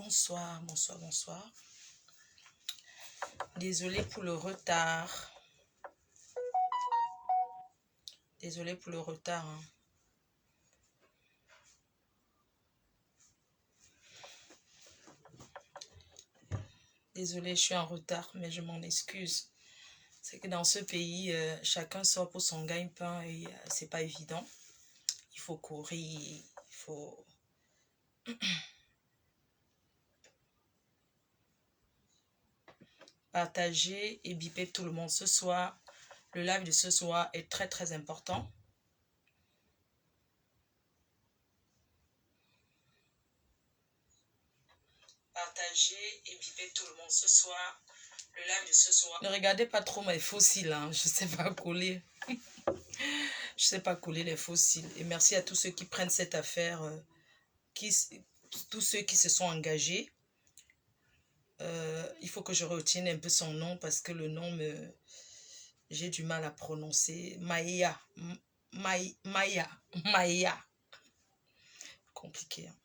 Bonsoir, bonsoir, bonsoir. Désolée pour le retard. Désolée pour le retard. Désolée, je suis en retard, mais je m'en excuse. C'est que dans ce pays, chacun sort pour son gagne-pain et c'est pas évident. Il faut courir, il faut... partager et biper tout le monde ce soir. Le live de ce soir est très très important. Partager et biper tout le monde ce soir. Le live de ce soir. Ne regardez pas trop mes fossiles, hein. Je sais pas coller. Je sais pas coller les fossiles. Et merci à tous ceux qui prennent cette affaire, tous ceux qui se sont engagés. Il faut que je retienne un peu son nom parce que le nom j'ai du mal à prononcer. Maya. Maya. Compliqué. Hein.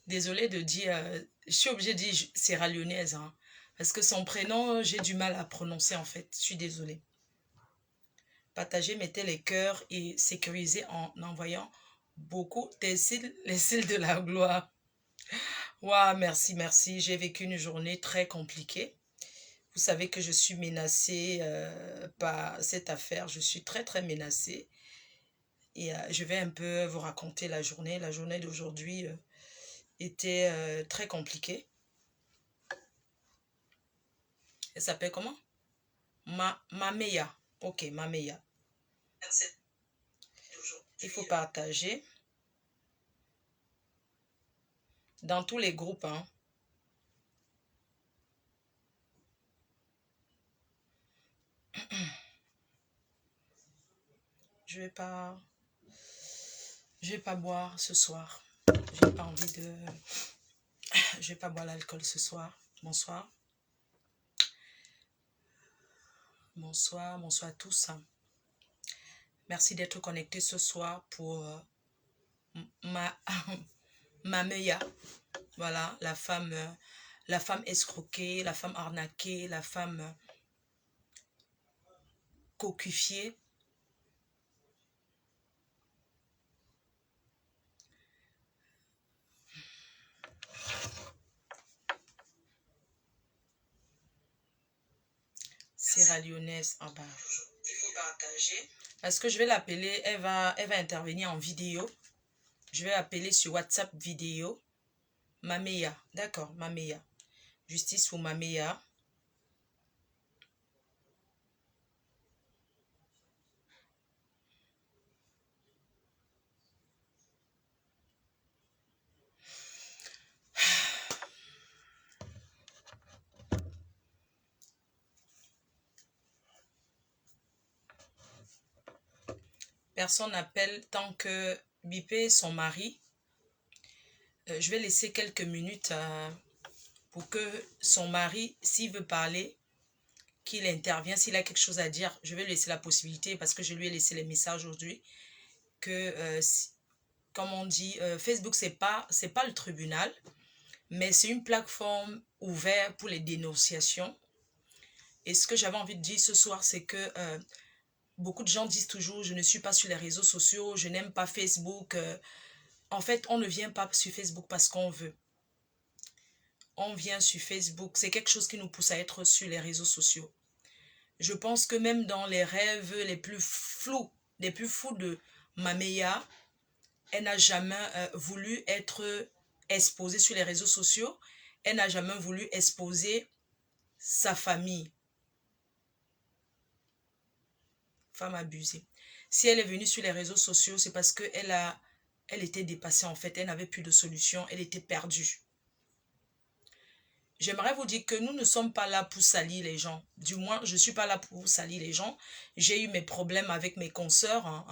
Désolée de dire, je suis obligée de dire Sierra Leonaise, hein, parce que son prénom, j'ai du mal à prononcer en fait. Je suis désolée. Partagez, mettez les cœurs et sécurisez en envoyant beaucoup les cils de la gloire. Waouh, merci, merci. J'ai vécu une journée très compliquée. Vous savez que je suis menacée par cette affaire. Je suis très, très menacée. Et je vais un peu vous raconter la journée. La journée d'aujourd'hui était très compliquée. Elle s'appelle comment? Mameya. Ok, Mameya. Il faut partager. Dans tous les groupes, hein. Je vais pas boire ce soir. J'ai pas envie de... Je vais pas boire l'alcool ce soir. Bonsoir. Bonsoir, bonsoir à tous. Merci d'être connectés ce soir pour Mameya. Voilà, la femme escroquée, la femme arnaquée, la femme cocufiée. Sierra Leonaise en bas. Il faut partager. Parce que je vais l'appeler, elle va intervenir en vidéo. Je vais appeler sur WhatsApp vidéo. Mameya, d'accord, Mameya. Justice pour Mameya. Personne n'appelle tant que Bipé, son mari. Je vais laisser quelques minutes pour que son mari, s'il veut parler, qu'il intervienne. S'il a quelque chose à dire, je vais lui laisser la possibilité parce que je lui ai laissé les messages aujourd'hui. Que, comme on dit, Facebook, c'est pas le tribunal, mais c'est une plateforme ouverte pour les dénonciations. Et ce que j'avais envie de dire ce soir, c'est que beaucoup de gens disent toujours, je ne suis pas sur les réseaux sociaux, je n'aime pas Facebook. En fait, on ne vient pas sur Facebook parce qu'on veut. On vient sur Facebook. C'est quelque chose qui nous pousse à être sur les réseaux sociaux. Je pense que même dans les rêves les plus flous de Mameya, elle n'a jamais voulu être exposée sur les réseaux sociaux. Elle n'a jamais voulu exposer sa famille. Femme abusée. Si elle est venue sur les réseaux sociaux, c'est parce elle était dépassée en fait. Elle n'avait plus de solution. Elle était perdue. J'aimerais vous dire que nous ne sommes pas là pour salir les gens. Du moins, je ne suis pas là pour salir les gens. J'ai eu mes problèmes avec mes consoeurs.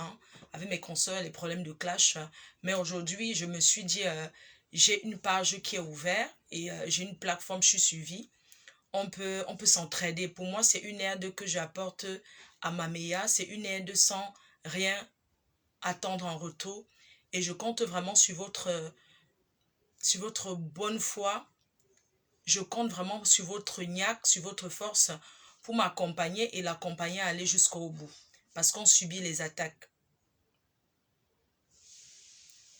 Avec mes consoeurs, les problèmes de clash. Mais aujourd'hui, je me suis dit, j'ai une page qui est ouverte et j'ai une plateforme, je suis suivie. On peut s'entraider. Pour moi, c'est une aide que j'apporte à Mameya. C'est une aide sans rien attendre en retour. Et je compte vraiment sur votre bonne foi. Je compte vraiment sur votre niaque, sur votre force pour m'accompagner et l'accompagner à aller jusqu'au bout. Parce qu'on subit les attaques.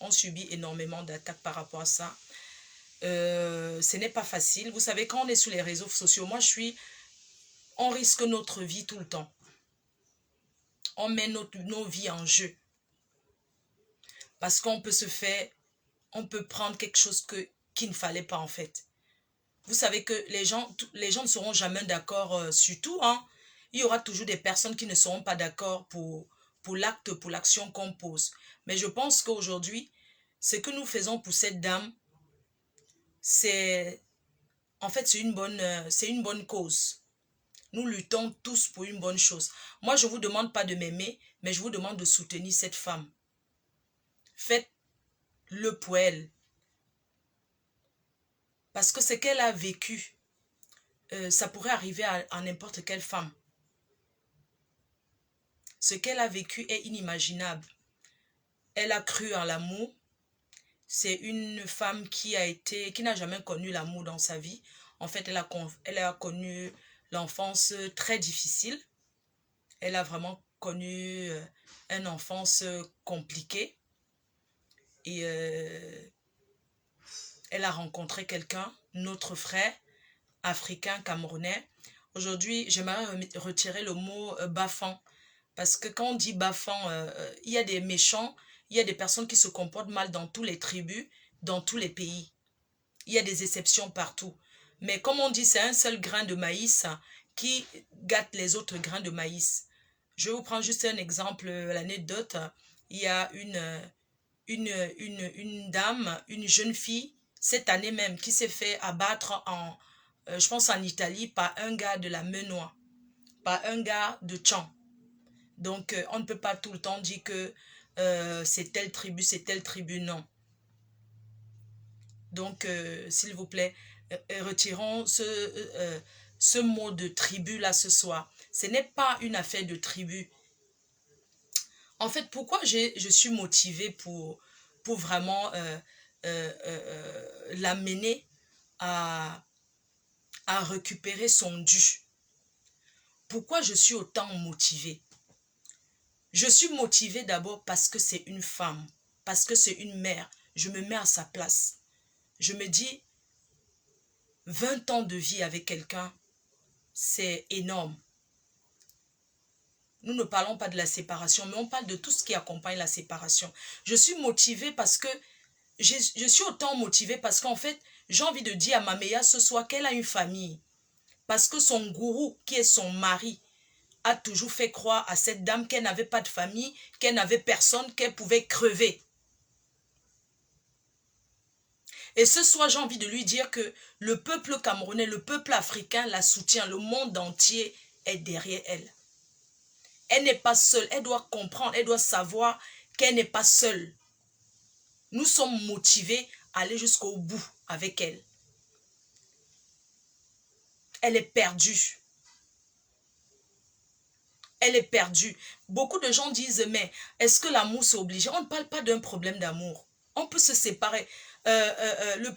On subit énormément d'attaques par rapport à ça. Ce n'est pas facile. Vous savez, quand on est sur les réseaux sociaux, on risque notre vie tout le temps. On met nos vies en jeu. Parce qu'on peut prendre quelque chose qu'il ne fallait pas en fait. Vous savez que les gens ne seront jamais d'accord sur tout. Hein. Il y aura toujours des personnes qui ne seront pas d'accord pour l'acte, pour l'action qu'on pose. Mais je pense qu'aujourd'hui, ce que nous faisons pour cette dame, c'est une bonne cause. Nous luttons tous pour une bonne chose. Moi, je ne vous demande pas de m'aimer, mais je vous demande de soutenir cette femme. Faites-le pour elle. Parce que ce qu'elle a vécu, ça pourrait arriver à n'importe quelle femme. Ce qu'elle a vécu est inimaginable. Elle a cru en l'amour. C'est une femme qui n'a jamais connu l'amour dans sa vie. En fait, elle a connu l'enfance très difficile. Elle a vraiment connu une enfance compliquée. Et elle a rencontré quelqu'un, notre frère, africain, camerounais. Aujourd'hui, j'aimerais retirer le mot bafan. Parce que quand on dit bafan, il y a des méchants, il y a des personnes qui se comportent mal dans toutes les tribus, dans tous les pays. Il y a des exceptions partout. Mais comme on dit, c'est un seul grain de maïs qui gâte les autres grains de maïs. Je vais vous prendre juste un exemple, l'anecdote. Il y a une dame, une jeune fille, cette année même, qui s'est fait abattre je pense en Italie, par un gars de la Menois, par un gars de Tchang. Donc, on ne peut pas tout le temps dire que c'est telle tribu, non. Donc, s'il vous plaît, retirons ce mot de tribu là ce soir. Ce n'est pas une affaire de tribu. En fait, pourquoi je suis motivée pour vraiment l'amener à récupérer son dû? Pourquoi je suis autant motivée? Je suis motivée d'abord parce que c'est une femme, parce que c'est une mère. Je me mets à sa place. Je me dis, 20 ans de vie avec quelqu'un, c'est énorme. Nous ne parlons pas de la séparation, mais on parle de tout ce qui accompagne la séparation. Je suis motivée parce que, je suis autant motivée parce qu'en fait, j'ai envie de dire à Maméa ce soir qu'elle a une famille. Parce que son gourou, qui est son mari, a toujours fait croire à cette dame qu'elle n'avait pas de famille, qu'elle n'avait personne, qu'elle pouvait crever. Et ce soir, j'ai envie de lui dire que le peuple camerounais, le peuple africain la soutient, le monde entier est derrière elle. Elle n'est pas seule, elle doit comprendre, elle doit savoir qu'elle n'est pas seule. Nous sommes motivés à aller jusqu'au bout avec elle. Elle est perdue. Elle est perdue. Beaucoup de gens disent, mais est-ce que l'amour c'est obligé? On ne parle pas d'un problème d'amour. On peut se séparer. Le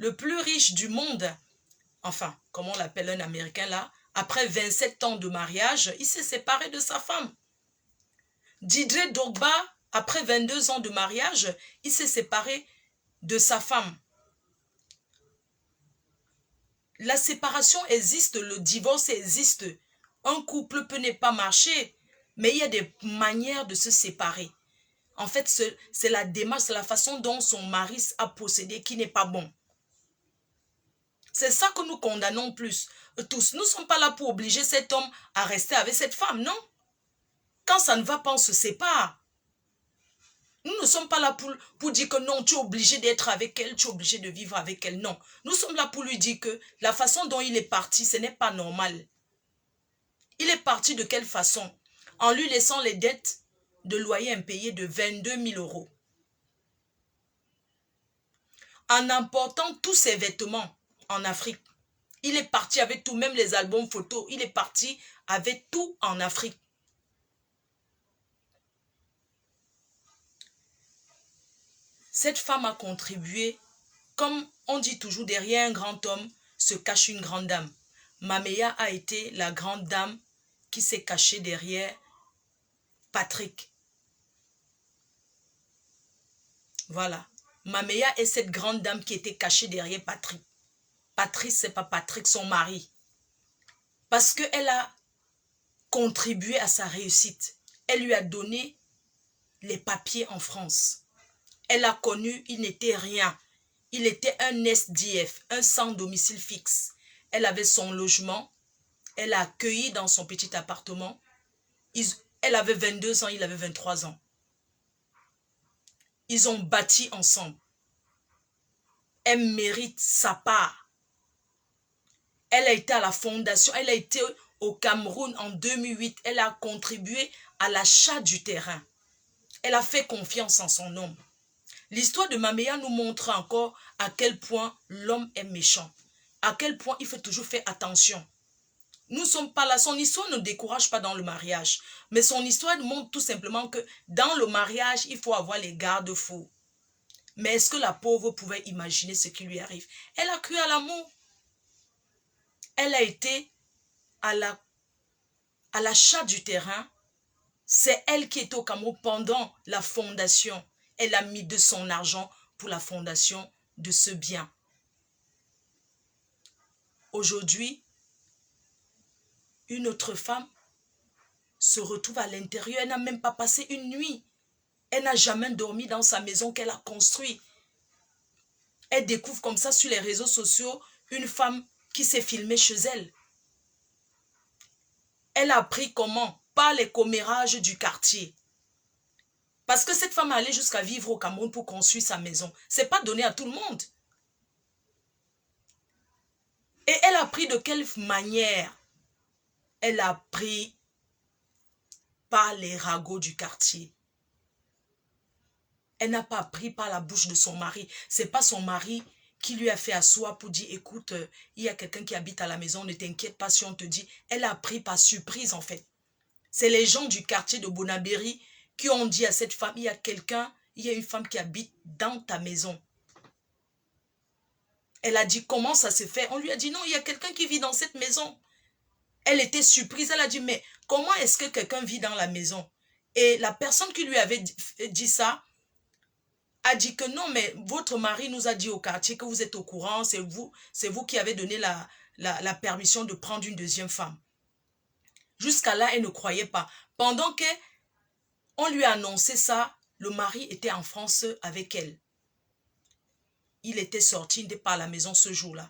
plus riche du monde, enfin, comme on l'appelle un Américain là, après 27 ans de mariage, il s'est séparé de sa femme. Didier Drogba, après 22 ans de mariage, il s'est séparé de sa femme. La séparation existe, le divorce existe. Un couple peut ne pas marcher, mais il y a des manières de se séparer. En fait, c'est la démarche, c'est la façon dont son mari a procédé qui n'est pas bon. C'est ça que nous condamnons tous. Nous ne sommes pas là pour obliger cet homme à rester avec cette femme, non? Quand ça ne va pas, on se sépare. Nous ne sommes pas là pour dire que non, tu es obligé d'être avec elle, tu es obligé de vivre avec elle. Non. Nous sommes là pour lui dire que la façon dont il est parti, ce n'est pas normal. Il est parti de quelle façon? En lui laissant les dettes de loyer impayées de 22 000 euros. En important tous ses vêtements en Afrique. Il est parti avec tout, même les albums photos. Il est parti avec tout en Afrique. Cette femme a contribué, comme on dit toujours, derrière un grand homme se cache une grande dame. Maméa a été la grande dame qui s'est cachée derrière Patrick. Voilà. Maméa est cette grande dame qui était cachée derrière Patrick. Patrice, c'est pas Patrick, son mari. Parce qu'elle a contribué à sa réussite. Elle lui a donné les papiers en France. Elle a connu, il n'était rien. Il était un SDF, un sans domicile fixe. Elle avait son logement. Elle l'a accueilli dans son petit appartement. Elle avait 22 ans, il avait 23 ans. Ils ont bâti ensemble. Elle mérite sa part. Elle a été à la fondation, elle a été au Cameroun en 2008. Elle a contribué à l'achat du terrain. Elle a fait confiance en son homme. L'histoire de Maméa nous montre encore à quel point l'homme est méchant. À quel point il faut toujours faire attention. Nous ne sommes pas là. Son histoire ne décourage pas dans le mariage. Mais son histoire montre tout simplement que dans le mariage, il faut avoir les garde-fous. Mais est-ce que la pauvre pouvait imaginer ce qui lui arrive? Elle a cru à l'amour. Elle a été à l'achat du terrain. C'est elle qui était au Cameroun pendant la fondation. Elle a mis de son argent pour la fondation de ce bien. Aujourd'hui, une autre femme se retrouve à l'intérieur. Elle n'a même pas passé une nuit. Elle n'a jamais dormi dans sa maison qu'elle a construite. Elle découvre comme ça sur les réseaux sociaux une femme qui s'est filmée chez elle. Elle a appris comment? Par les commérages du quartier. Parce que cette femme allait jusqu'à vivre au Cameroun pour construire sa maison. Ce n'est pas donné à tout le monde. Et elle a appris de quelle manière? Elle a appris par les ragots du quartier. Elle n'a pas appris par la bouche de son mari. Ce n'est pas son mari qui lui a fait asseoir pour dire, écoute, il y a quelqu'un qui habite à la maison, ne t'inquiète pas si on te dit. Elle a appris par surprise en fait. C'est les gens du quartier de Bonabéry qui ont dit à cette femme, il y a une femme qui habite dans ta maison. Elle a dit, comment ça se fait? On lui a dit, non, il y a quelqu'un qui vit dans cette maison. Elle était surprise, elle a dit, mais comment est-ce que quelqu'un vit dans la maison? Et la personne qui lui avait dit ça, a dit que non, mais votre mari nous a dit au quartier que vous êtes au courant, c'est vous qui avez donné la permission de prendre une deuxième femme. Jusqu'à là, elle ne croyait pas. Pendant qu'on lui a annoncé ça, le mari était en France avec elle. Il était sorti, il n'était pas à la maison ce jour-là.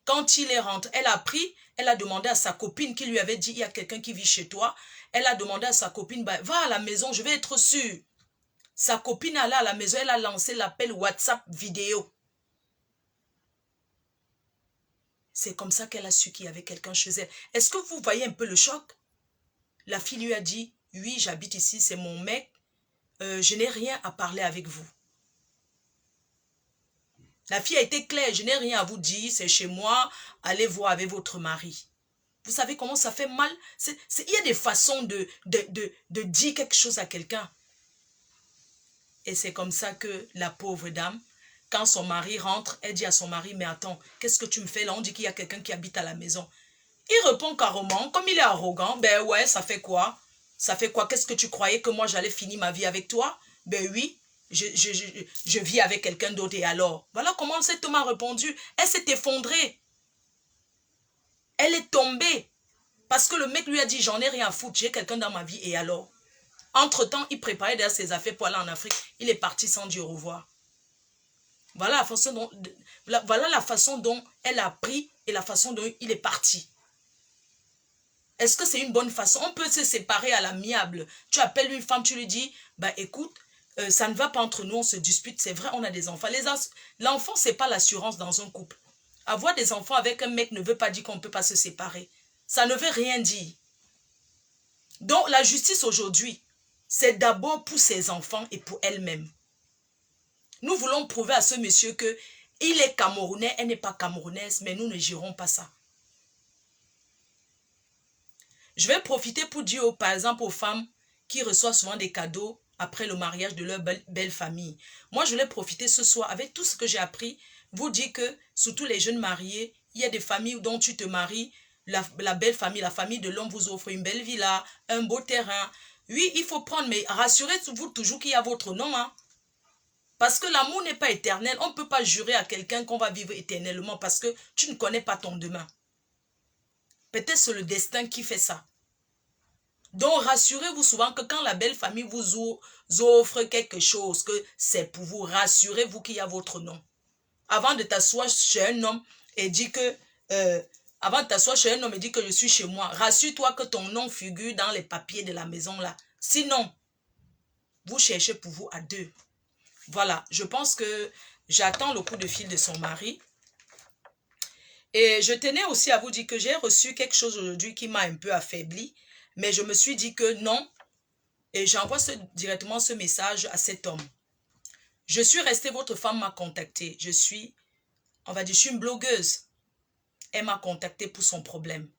Quand il est rentré, elle a pris, elle a demandé à sa copine qui lui avait dit, il y a quelqu'un qui vit chez toi. Elle a demandé à sa copine, bah, va à la maison, je vais être sûre. Sa copine allait à la maison, elle a lancé l'appel WhatsApp vidéo. C'est comme ça qu'elle a su qu'il y avait quelqu'un chez elle. Est-ce que vous voyez un peu le choc? La fille lui a dit, oui, j'habite ici, c'est mon mec, je n'ai rien à parler avec vous. La fille a été claire, je n'ai rien à vous dire, c'est chez moi, allez voir avec votre mari. Vous savez comment ça fait mal? Il y a des façons de dire quelque chose à quelqu'un. Et c'est comme ça que la pauvre dame, quand son mari rentre, elle dit à son mari, mais attends, qu'est-ce que tu me fais là? On dit qu'il y a quelqu'un qui habite à la maison. Il répond carrément, comme il est arrogant, ben ouais, ça fait quoi? Ça fait quoi? Qu'est-ce que tu croyais que moi j'allais finir ma vie avec toi? Ben oui, je vis avec quelqu'un d'autre et alors? Voilà comment cet homme a répondu. Elle s'est effondrée. Elle est tombée. Parce que le mec lui a dit, j'en ai rien à foutre, j'ai quelqu'un dans ma vie et alors? Entre-temps, il préparait déjà ses affaires pour aller en Afrique. Il est parti sans dire au revoir. Voilà la façon dont elle a pris et la façon dont il est parti. Est-ce que c'est une bonne façon? On peut se séparer à l'amiable. Tu appelles une femme, tu lui dis, bah écoute, ça ne va pas entre nous, on se dispute. C'est vrai, on a des enfants. L'enfant, ce n'est pas l'assurance dans un couple. Avoir des enfants avec un mec ne veut pas dire qu'on ne peut pas se séparer. Ça ne veut rien dire. Donc la justice aujourd'hui, c'est d'abord pour ses enfants et pour elle-même. Nous voulons prouver à ce monsieur que il est camerounais, elle n'est pas camerounaise, mais nous ne gérons pas ça. Je vais profiter pour dire, par exemple, aux femmes qui reçoivent souvent des cadeaux après le mariage de leur belle famille. Moi, je voulais profiter ce soir avec tout ce que j'ai appris, vous dire que, surtout les jeunes mariés, il y a des familles dont tu te maries, la belle famille, la famille de l'homme vous offre une belle villa, un beau terrain. Oui, il faut prendre, mais rassurez-vous toujours qu'il y a votre nom, hein. Parce que l'amour n'est pas éternel. On ne peut pas jurer à quelqu'un qu'on va vivre éternellement parce que tu ne connais pas ton demain. Peut-être c'est le destin qui fait ça. Donc, rassurez-vous souvent que quand la belle famille vous offre quelque chose, que c'est pour vous, rassurez-vous qu'il y a votre nom. Avant de t'asseoir chez un homme et dire que... avant de t'asseoir chez un homme et dire que je suis chez moi, rassure-toi que ton nom figure dans les papiers de la maison là. Sinon, vous cherchez pour vous à deux. Voilà, je pense que j'attends le coup de fil de son mari. Et je tenais aussi à vous dire que j'ai reçu quelque chose aujourd'hui qui m'a un peu affaibli. Mais je me suis dit que non. Et j'envoie directement ce message à cet homme. Je suis restée, votre femme m'a contacté. Je suis une blogueuse. Elle m'a contacté pour son problème.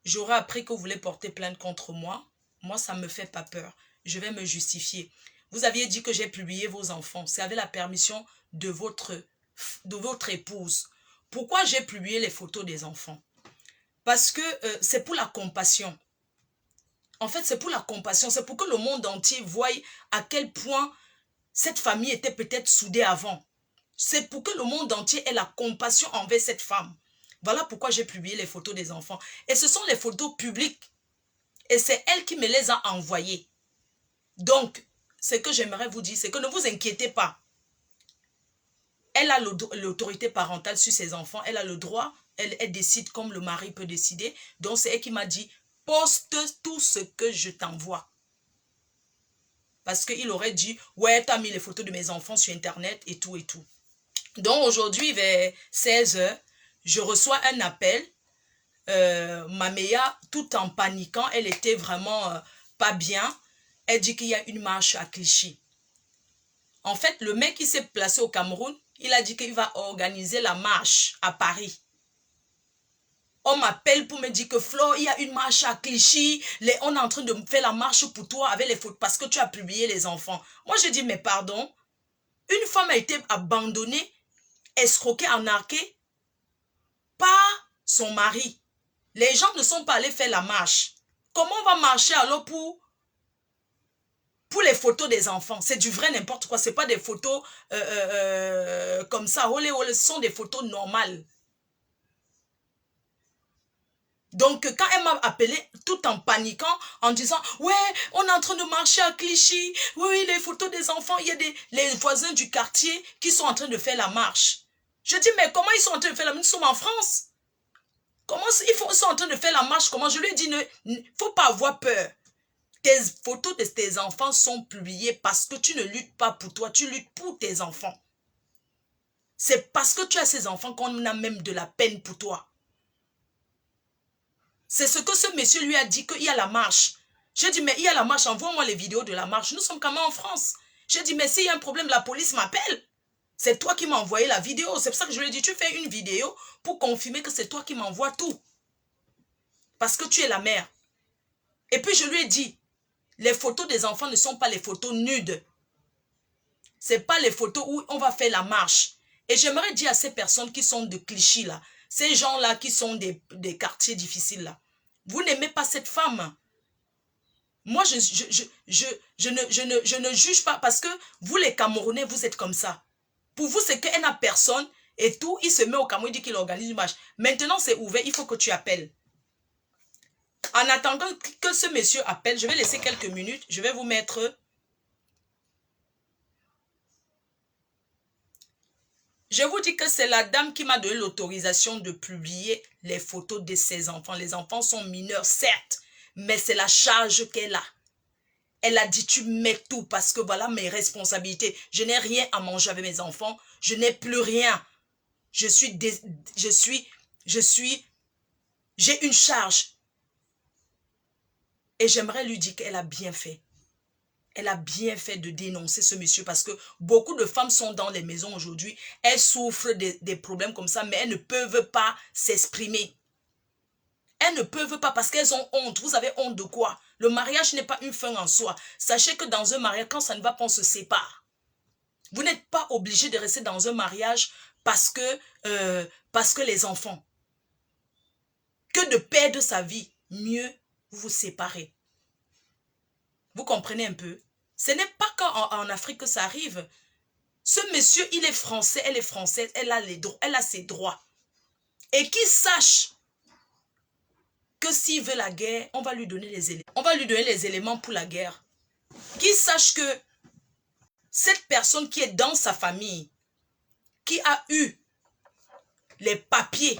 J'aurais appris que vous voulez porter plainte contre moi. Moi, ça ne me fait pas peur. Je vais me justifier. Vous aviez dit que j'ai publié vos enfants. C'est avec la permission de votre épouse. Pourquoi j'ai publié les photos des enfants? Parce que c'est pour la compassion. En fait, c'est pour la compassion. C'est pour que le monde entier voie à quel point cette famille était peut-être soudée avant. C'est pour que le monde entier ait la compassion envers cette femme. Voilà pourquoi j'ai publié les photos des enfants. Et ce sont les photos publiques. Et c'est elle qui me les a envoyées. Donc, ce que j'aimerais vous dire, c'est que ne vous inquiétez pas. Elle a l'autorité parentale sur ses enfants. Elle a le droit. Elle décide comme le mari peut décider. Donc, c'est elle qui m'a dit, poste tout ce que je t'envoie. Parce qu'il aurait dit, ouais, tu as mis les photos de mes enfants sur Internet et tout et tout. Donc, aujourd'hui, vers 16 h, je reçois un appel. Maméa, tout en paniquant, elle était vraiment pas bien. Elle dit qu'il y a une marche à Clichy. En fait, le mec qui s'est placé au Cameroun, il a dit qu'il va organiser la marche à Paris. On m'appelle pour me dire que Flo, il y a une marche à Clichy. On est en train de faire la marche pour toi avec les photos parce que tu as publié les enfants. Moi, je dis, mais pardon, une femme a été abandonnée, escroquée, arnaquée par son mari. Les gens ne sont pas allés faire la marche. Comment on va marcher alors pour les photos des enfants? C'est du vrai n'importe quoi. Ce n'est pas des photos comme ça. Olé, olé, ce sont des photos normales. Donc, quand elle m'a appelé tout en paniquant, en disant, ouais, on est en train de marcher à Clichy. Oui, les photos des enfants, il y a les voisins du quartier qui sont en train de faire la marche. Je dis, mais comment ils sont en train de faire la marche? Nous sommes en France. Comment ils sont en train de faire la marche? Comment? Je lui ai dit, il ne faut pas avoir peur. Tes photos de tes enfants sont publiées parce que tu ne luttes pas pour toi, tu luttes pour tes enfants. C'est parce que tu as ces enfants qu'on a même de la peine pour toi. C'est ce que ce monsieur lui a dit, qu'il y a la marche. J'ai dit, mais il y a la marche, envoie-moi les vidéos de la marche. Nous sommes quand même en France. J'ai dit, mais s'il y a un problème, la police m'appelle. C'est toi qui m'as envoyé la vidéo. C'est pour ça que je lui ai dit, tu fais une vidéo pour confirmer que c'est toi qui m'envoies tout. Parce que tu es la mère. Et puis je lui ai dit, les photos des enfants ne sont pas les photos nudes. Ce n'est pas les photos où on va faire la marche. Et j'aimerais dire à ces personnes qui sont de Clichy là, ces gens-là qui sont des quartiers difficiles là, vous n'aimez pas cette femme. Moi, je ne juge pas parce que vous les Camerounais, vous êtes comme ça. Pour vous, c'est qu'elle n'a personne et tout, il se met au Cameroun, il dit qu'il organise une marche. Maintenant, c'est ouvert, il faut que tu appelles. En attendant que ce monsieur appelle, je vais laisser quelques minutes, je vais vous mettre... Je vous dis que c'est la dame qui m'a donné l'autorisation de publier les photos de ses enfants. Les enfants sont mineurs, certes, mais c'est la charge qu'elle a. Elle a dit, tu mets tout parce que voilà mes responsabilités. Je n'ai rien à manger avec mes enfants. Je n'ai plus rien. J'ai une charge. Et j'aimerais lui dire qu'elle a bien fait. Elle a bien fait de dénoncer ce monsieur parce que beaucoup de femmes sont dans les maisons aujourd'hui. Elles souffrent des problèmes comme ça, mais elles ne peuvent pas s'exprimer. Elles ne peuvent pas parce qu'elles ont honte. Vous avez honte de quoi? Le mariage n'est pas une fin en soi. Sachez que dans un mariage, quand ça ne va pas, on se sépare. Vous n'êtes pas obligé de rester dans un mariage parce que les enfants. Que de perdre sa vie, mieux vous vous séparez. Vous comprenez un peu? Ce n'est pas qu'en Afrique que ça arrive. Ce monsieur, il est français, elle est française, elle a ses droits. Et qu'il sache que s'il veut la guerre, on va lui donner les éléments. On va lui donner les éléments pour la guerre. Qu'il sache que cette personne qui est dans sa famille, qui a eu les papiers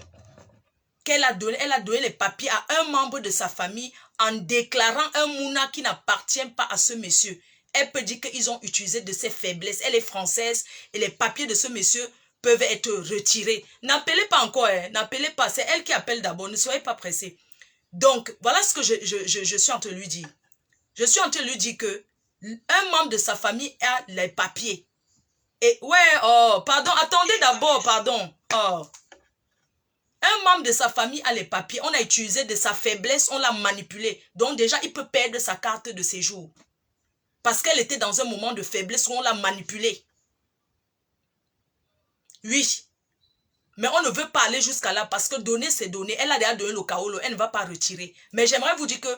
qu'elle a donné, elle a donné les papiers à un membre de sa famille en déclarant un mouna qui n'appartient pas à ce monsieur. Elle peut dire qu'ils ont utilisé de ses faiblesses. Elle est française et les papiers de ce monsieur peuvent être retirés. N'appelez pas encore, hein. N'appelez pas. C'est elle qui appelle d'abord. Ne soyez pas pressés. Donc, voilà ce que je suis en train de lui dire. Je suis en train de lui dire que un membre de sa famille a les papiers. Et ouais, oh, pardon, attendez d'abord, pardon. Oh. Un membre de sa famille a les papiers. On a utilisé de sa faiblesse, on l'a manipulé. Donc déjà, il peut perdre sa carte de séjour. Parce qu'elle était dans un moment de faiblesse où on l'a manipulé. Oui. Mais on ne veut pas aller jusqu'à là parce que donner, c'est donner. Elle a déjà donné le kaolo, elle ne va pas retirer. Mais j'aimerais vous dire que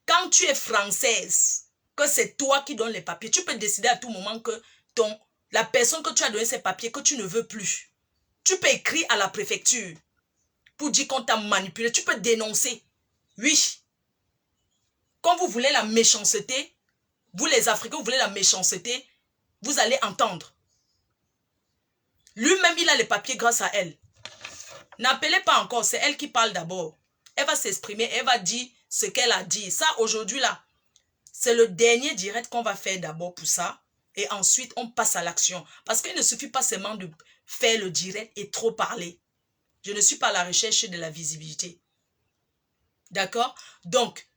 quand tu es française, que c'est toi qui donnes les papiers, tu peux décider à tout moment que la personne que tu as donné ces papiers, que tu ne veux plus. Tu peux écrire à la préfecture pour dire qu'on t'a manipulé. Tu peux dénoncer. Oui. Quand vous voulez la méchanceté, vous les Africains, vous voulez la méchanceté, vous allez entendre. Lui-même, il a les papiers grâce à elle. N'appelez pas encore, c'est elle qui parle d'abord. Elle va s'exprimer, elle va dire ce qu'elle a dit. Ça, aujourd'hui, là, c'est le dernier direct qu'on va faire d'abord pour ça. Et ensuite, on passe à l'action. Parce qu'il ne suffit pas seulement de faire le direct et trop parler. Je ne suis pas à la recherche de la visibilité. D'accord? Donc,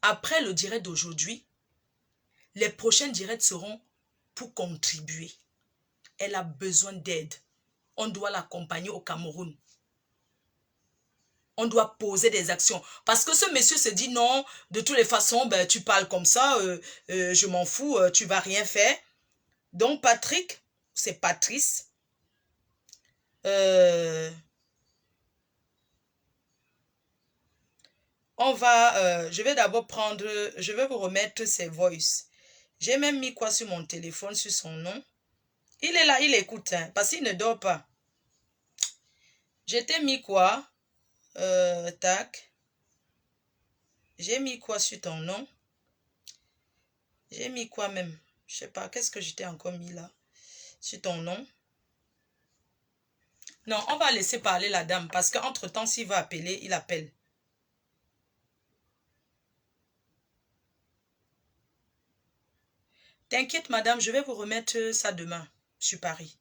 après le direct d'aujourd'hui, les prochains directs seront pour contribuer. Elle a besoin d'aide. On doit l'accompagner au Cameroun. On doit poser des actions. Parce que ce monsieur se dit non, de toutes les façons, ben, tu parles comme ça, je m'en fous, tu vas rien faire. Donc Patrick, c'est Patrice. Je vais d'abord prendre, je vais vous remettre ses voices. J'ai même mis quoi sur mon téléphone, sur son nom. Il est là, il écoute, hein, parce qu'il ne dort pas. J'étais mis quoi? Tac. J'ai mis quoi sur ton nom? J'ai mis quoi même? Je sais pas, qu'est-ce que j'étais encore mis là? Sur ton nom? Non, on va laisser parler la dame, parce qu'entre-temps, s'il va appeler, il appelle. T'inquiète, madame, je vais vous remettre ça demain, sur Paris.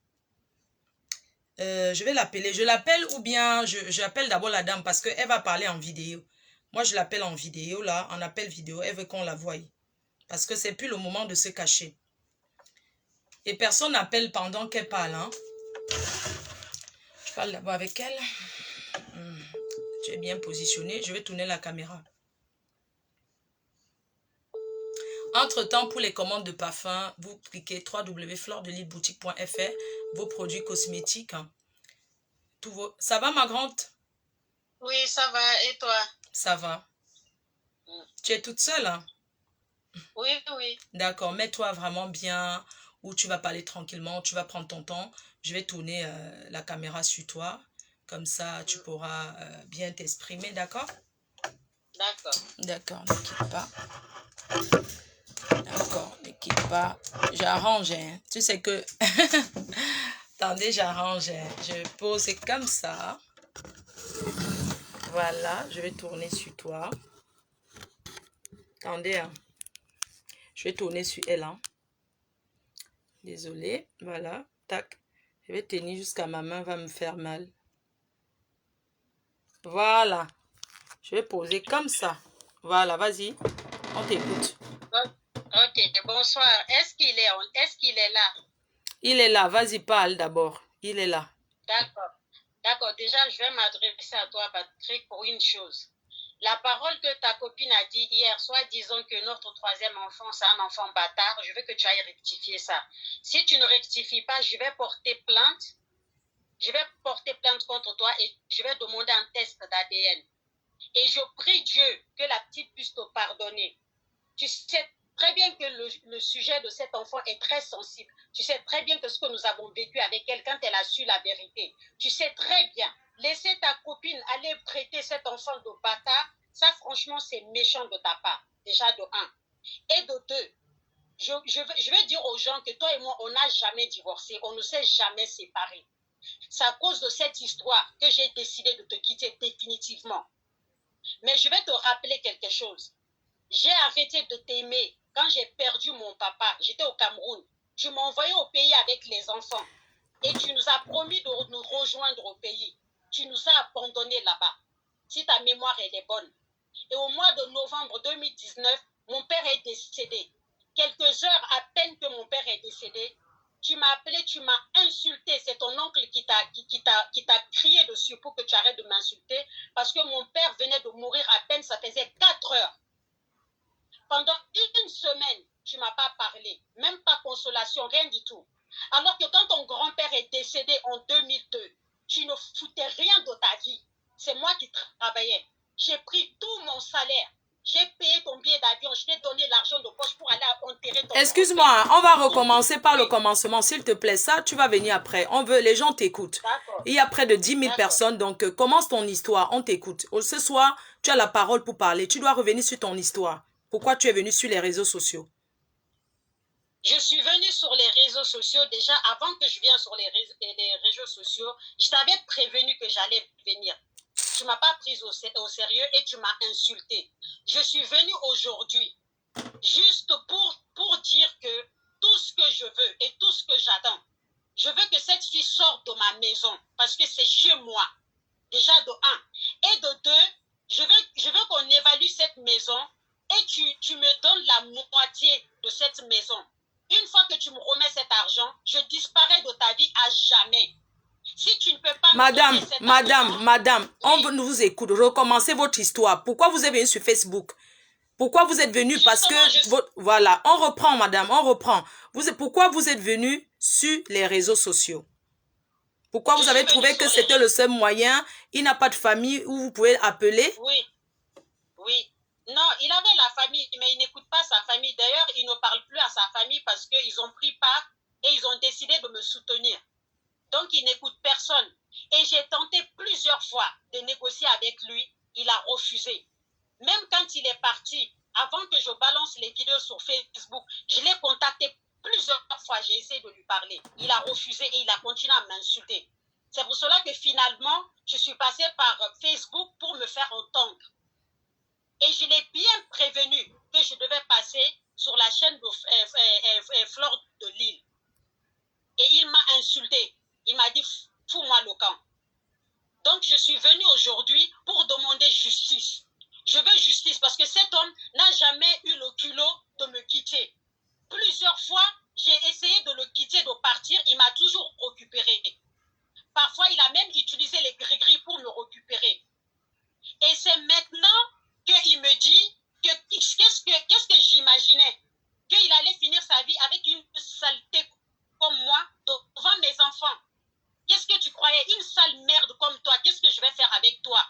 Je vais l'appeler. Je l'appelle ou bien j'appelle d'abord la dame parce qu'elle va parler en vidéo. Moi, je l'appelle en vidéo, là, en appel vidéo. Elle veut qu'on la voie. Parce que c'est plus le moment de se cacher. Et personne n'appelle pendant qu'elle parle. Hein. Je parle d'abord avec elle. Tu es bien positionné. Je vais tourner la caméra. Entre-temps, pour les commandes de parfum, vous cliquez www.fleuredelileboutique.fr, vos produits cosmétiques. Hein. Ça va, ma grande? Oui, ça va. Et toi? Ça va. Tu es toute seule? Hein? Oui, oui. D'accord. Mets-toi vraiment bien où tu vas parler tranquillement. Tu vas prendre ton temps. Je vais tourner la caméra sur toi. Comme ça, tu pourras bien t'exprimer. D'accord? D'accord. D'accord. Ne quitte pas. D'accord, ne quitte pas. J'arrange, hein. Tu sais que... Attendez, j'arrange. Hein. Je pose comme ça. Voilà, je vais tourner sur toi. Attendez, hein. Je vais tourner sur elle. Hein. Désolée. Voilà, tac. Je vais tenir jusqu'à ma main va me faire mal. Voilà. Je vais poser comme ça. Voilà, vas-y. On t'écoute. Ok, bonsoir. Est-ce qu'il est là? Il est là. Vas-y, parle d'abord. Il est là. D'accord. D'accord, déjà, je vais m'adresser à toi, Patrick, pour une chose. La parole que ta copine a dit hier soir, disons que notre troisième enfant, c'est un enfant bâtard, je veux que tu ailles rectifier ça. Si tu ne rectifies pas, je vais porter plainte. Je vais porter plainte contre toi et je vais demander un test d'ADN. Et je prie Dieu que la petite puisse te pardonner. Tu sais très bien que le sujet de cet enfant est très sensible. Tu sais très bien que ce que nous avons vécu avec elle, quand elle a su la vérité, tu sais très bien. Laisser ta copine aller traiter cet enfant de bâtard, ça franchement c'est méchant de ta part, déjà de un. Et de deux, je vais dire aux gens que toi et moi, on n'a jamais divorcé, on ne s'est jamais séparés. C'est à cause de cette histoire que j'ai décidé de te quitter définitivement. Mais je vais te rappeler quelque chose. J'ai arrêté de t'aimer quand j'ai perdu mon papa. J'étais au Cameroun. Tu m'as envoyé au pays avec les enfants. Et tu nous as promis de nous rejoindre au pays. Tu nous as abandonnés là-bas. Si ta mémoire elle est bonne. Et au mois de novembre 2019, mon père est décédé. Quelques heures à peine que mon père est décédé, tu m'as appelé, tu m'as insulté. C'est ton oncle qui t'a crié dessus pour que tu arrêtes de m'insulter parce que mon père venait de mourir à peine, ça faisait 4 heures. Pendant une semaine, tu ne m'as pas parlé, même pas consolation, rien du tout. Alors que quand ton grand-père est décédé en 2002, tu ne foutais rien de ta vie. C'est moi qui travaillais. J'ai pris tout mon salaire. J'ai payé ton billet d'avion. Je t'ai donné l'argent de poche pour aller enterrer ton Excuse-moi, on va recommencer par le commencement, s'il te plaît. Ça, tu vas venir après. Les gens t'écoutent. Il y a près de 10 000 personnes, donc commence ton histoire, on t'écoute. Ce soir, tu as la parole pour parler. Tu dois revenir sur ton histoire. Pourquoi tu es venu sur les réseaux sociaux? Je suis venue sur les réseaux sociaux déjà avant que je vienne sur les réseaux sociaux. Je t'avais prévenu que j'allais venir. Tu ne m'as pas prise au sérieux et tu m'as insulté. Je suis venue aujourd'hui juste pour dire que tout ce que je veux et tout ce que j'attends, je veux que cette fille sorte de ma maison parce que c'est chez moi. Déjà de un. Et de deux, je veux qu'on évalue cette maison et tu me donnes la moitié de cette maison. Une fois que tu me remets cet argent, je disparais de ta vie à jamais. Si tu ne peux pas Madame, oui. on vous écoute. Recommencez votre histoire. Pourquoi vous êtes venu sur Facebook? Pourquoi vous êtes venu? Parce que, voilà, on reprend, madame, on reprend. Pourquoi vous êtes venu sur les réseaux sociaux? Pourquoi vous avez trouvé que c'était le seul moyen? Il n'a pas de famille où vous pouvez appeler? Oui, oui. Non, il avait la famille, mais il n'écoute pas sa famille. D'ailleurs, il ne parle plus à sa famille parce qu'ils ont pris part et ils ont décidé de me soutenir. Donc, il n'écoute personne. Et j'ai tenté plusieurs fois de négocier avec lui. Il a refusé. Même quand il est parti, avant que je balance les vidéos sur Facebook, je l'ai contacté plusieurs fois. J'ai essayé de lui parler. Il a refusé et il a continué à m'insulter. C'est pour cela que finalement, je suis passée par Facebook pour me faire entendre. Et je l'ai bien prévenu que je devais passer sur la chaîne de Flore de Lille. Et il m'a insulté. Il m'a dit, fous-moi le camp. Donc, je suis venue aujourd'hui pour demander justice. Je veux justice parce que cet homme n'a jamais eu le culot de me quitter. Plusieurs fois, j'ai essayé de le quitter, de partir. Il m'a toujours récupéré. Parfois, il a même utilisé les gris-gris pour me récupérer. Et c'est maintenant qu'il me dit que qu'est-ce que j'imaginais? Qu'il allait finir sa vie avec une saleté comme moi devant mes enfants. Qu'est-ce que tu croyais? Une sale merde comme toi, qu'est-ce que je vais faire avec toi?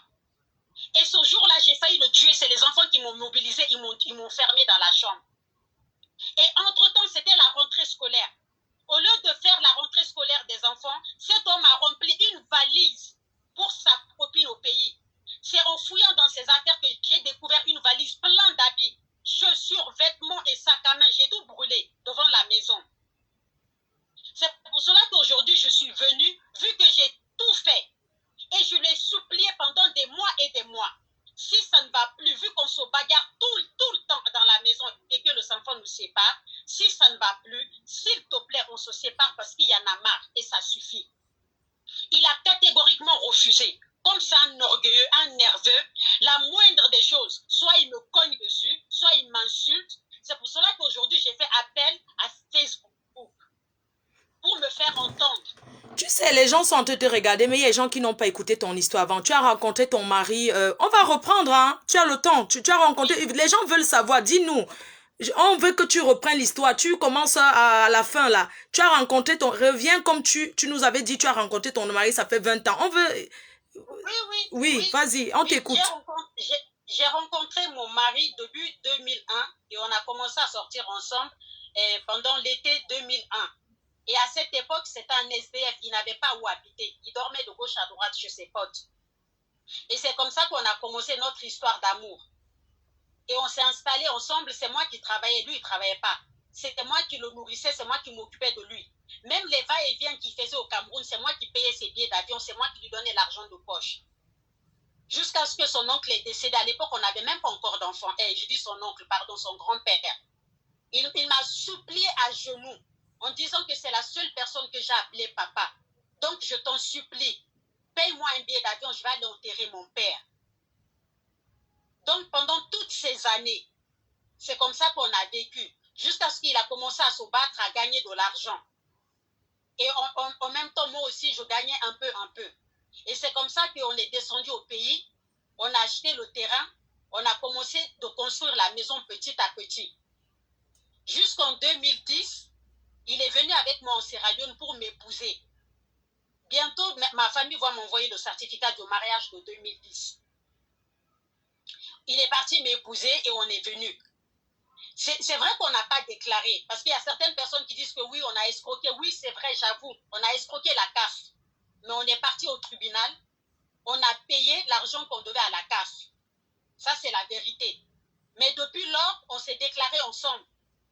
Et ce jour-là, j'ai failli le tuer. C'est les enfants qui m'ont mobilisé, ils m'ont fermé dans la chambre. Et entre-temps, c'était la rentrée scolaire. Au lieu de faire la rentrée scolaire des enfants, cet homme a rempli une valise pour sa copine au pays. C'est en fouillant dans ses affaires que j'ai découvert une valise pleine d'habits, chaussures, vêtements et sacs à main. J'ai tout brûlé devant la maison. C'est pour cela qu'aujourd'hui, je suis venue, vu que j'ai tout fait. Et je l'ai supplié pendant des mois et des mois. Si ça ne va plus, vu qu'on se bagarre tout le temps dans la maison et que les enfants nous séparent, si ça ne va plus, s'il te plaît, on se sépare parce qu'il y en a marre et ça suffit. Il a catégoriquement refusé. Comme c'est un orgueilleux, un nerveux, la moindre des choses, soit il me cogne dessus, soit il m'insulte. C'est pour cela qu'aujourd'hui, j'ai fait appel à Facebook pour me faire entendre. Tu sais, les gens sont en train de te regarder, mais il y a des gens qui n'ont pas écouté ton histoire avant. Tu as rencontré ton mari. On va reprendre, hein. Tu as le temps. Tu as rencontré. Les gens veulent savoir. Dis-nous. On veut que tu reprennes l'histoire. Tu commences à la fin, là. Tu as rencontré ton... Reviens comme tu nous avais dit. Tu as rencontré ton mari, ça fait 20 ans. On veut... Oui, vas-y, on t'écoute. J'ai rencontré mon mari début 2001 et on a commencé à sortir ensemble pendant l'été 2001. Et à cette époque, c'était un SDF. Il n'avait pas où habiter. Il dormait de gauche à droite chez ses potes. Et c'est comme ça qu'on a commencé notre histoire d'amour. Et on s'est installés ensemble. C'est moi qui travaillais, lui, il ne travaillait pas. C'était moi qui le nourrissais, c'est moi qui m'occupais de lui. Même les va-et-vient qu'il faisait au Cameroun, c'est moi qui payais ses billets d'avion, c'est moi qui lui donnais l'argent de poche. Jusqu'à ce que son oncle est décédé. À l'époque, on n'avait même pas encore d'enfant. Je dis son oncle, pardon, son grand-père. Il m'a supplié à genoux en disant que c'est la seule personne que j'ai appelée papa. Donc, je t'en supplie, paye-moi un billet d'avion, je vais aller enterrer mon père. Donc, pendant toutes ces années, c'est comme ça qu'on a vécu. Jusqu'à ce qu'il a commencé à se battre, à gagner de l'argent. Et en même temps, moi aussi, je gagnais un peu. Et c'est comme ça qu'on est descendu au pays, on a acheté le terrain, on a commencé de construire la maison petit à petit. Jusqu'en 2010, il est venu avec moi en Sierra Leone pour m'épouser. Bientôt, ma famille va m'envoyer le certificat de mariage de 2010. Il est parti m'épouser et on est venu. C'est vrai qu'on n'a pas déclaré, parce qu'il y a certaines personnes qui disent que oui, on a escroqué. Oui, c'est vrai, j'avoue, on a escroqué la CAF. Mais on est parti au tribunal, on a payé l'argent qu'on devait à la CAF. Ça, c'est la vérité. Mais depuis lors, on s'est déclaré ensemble.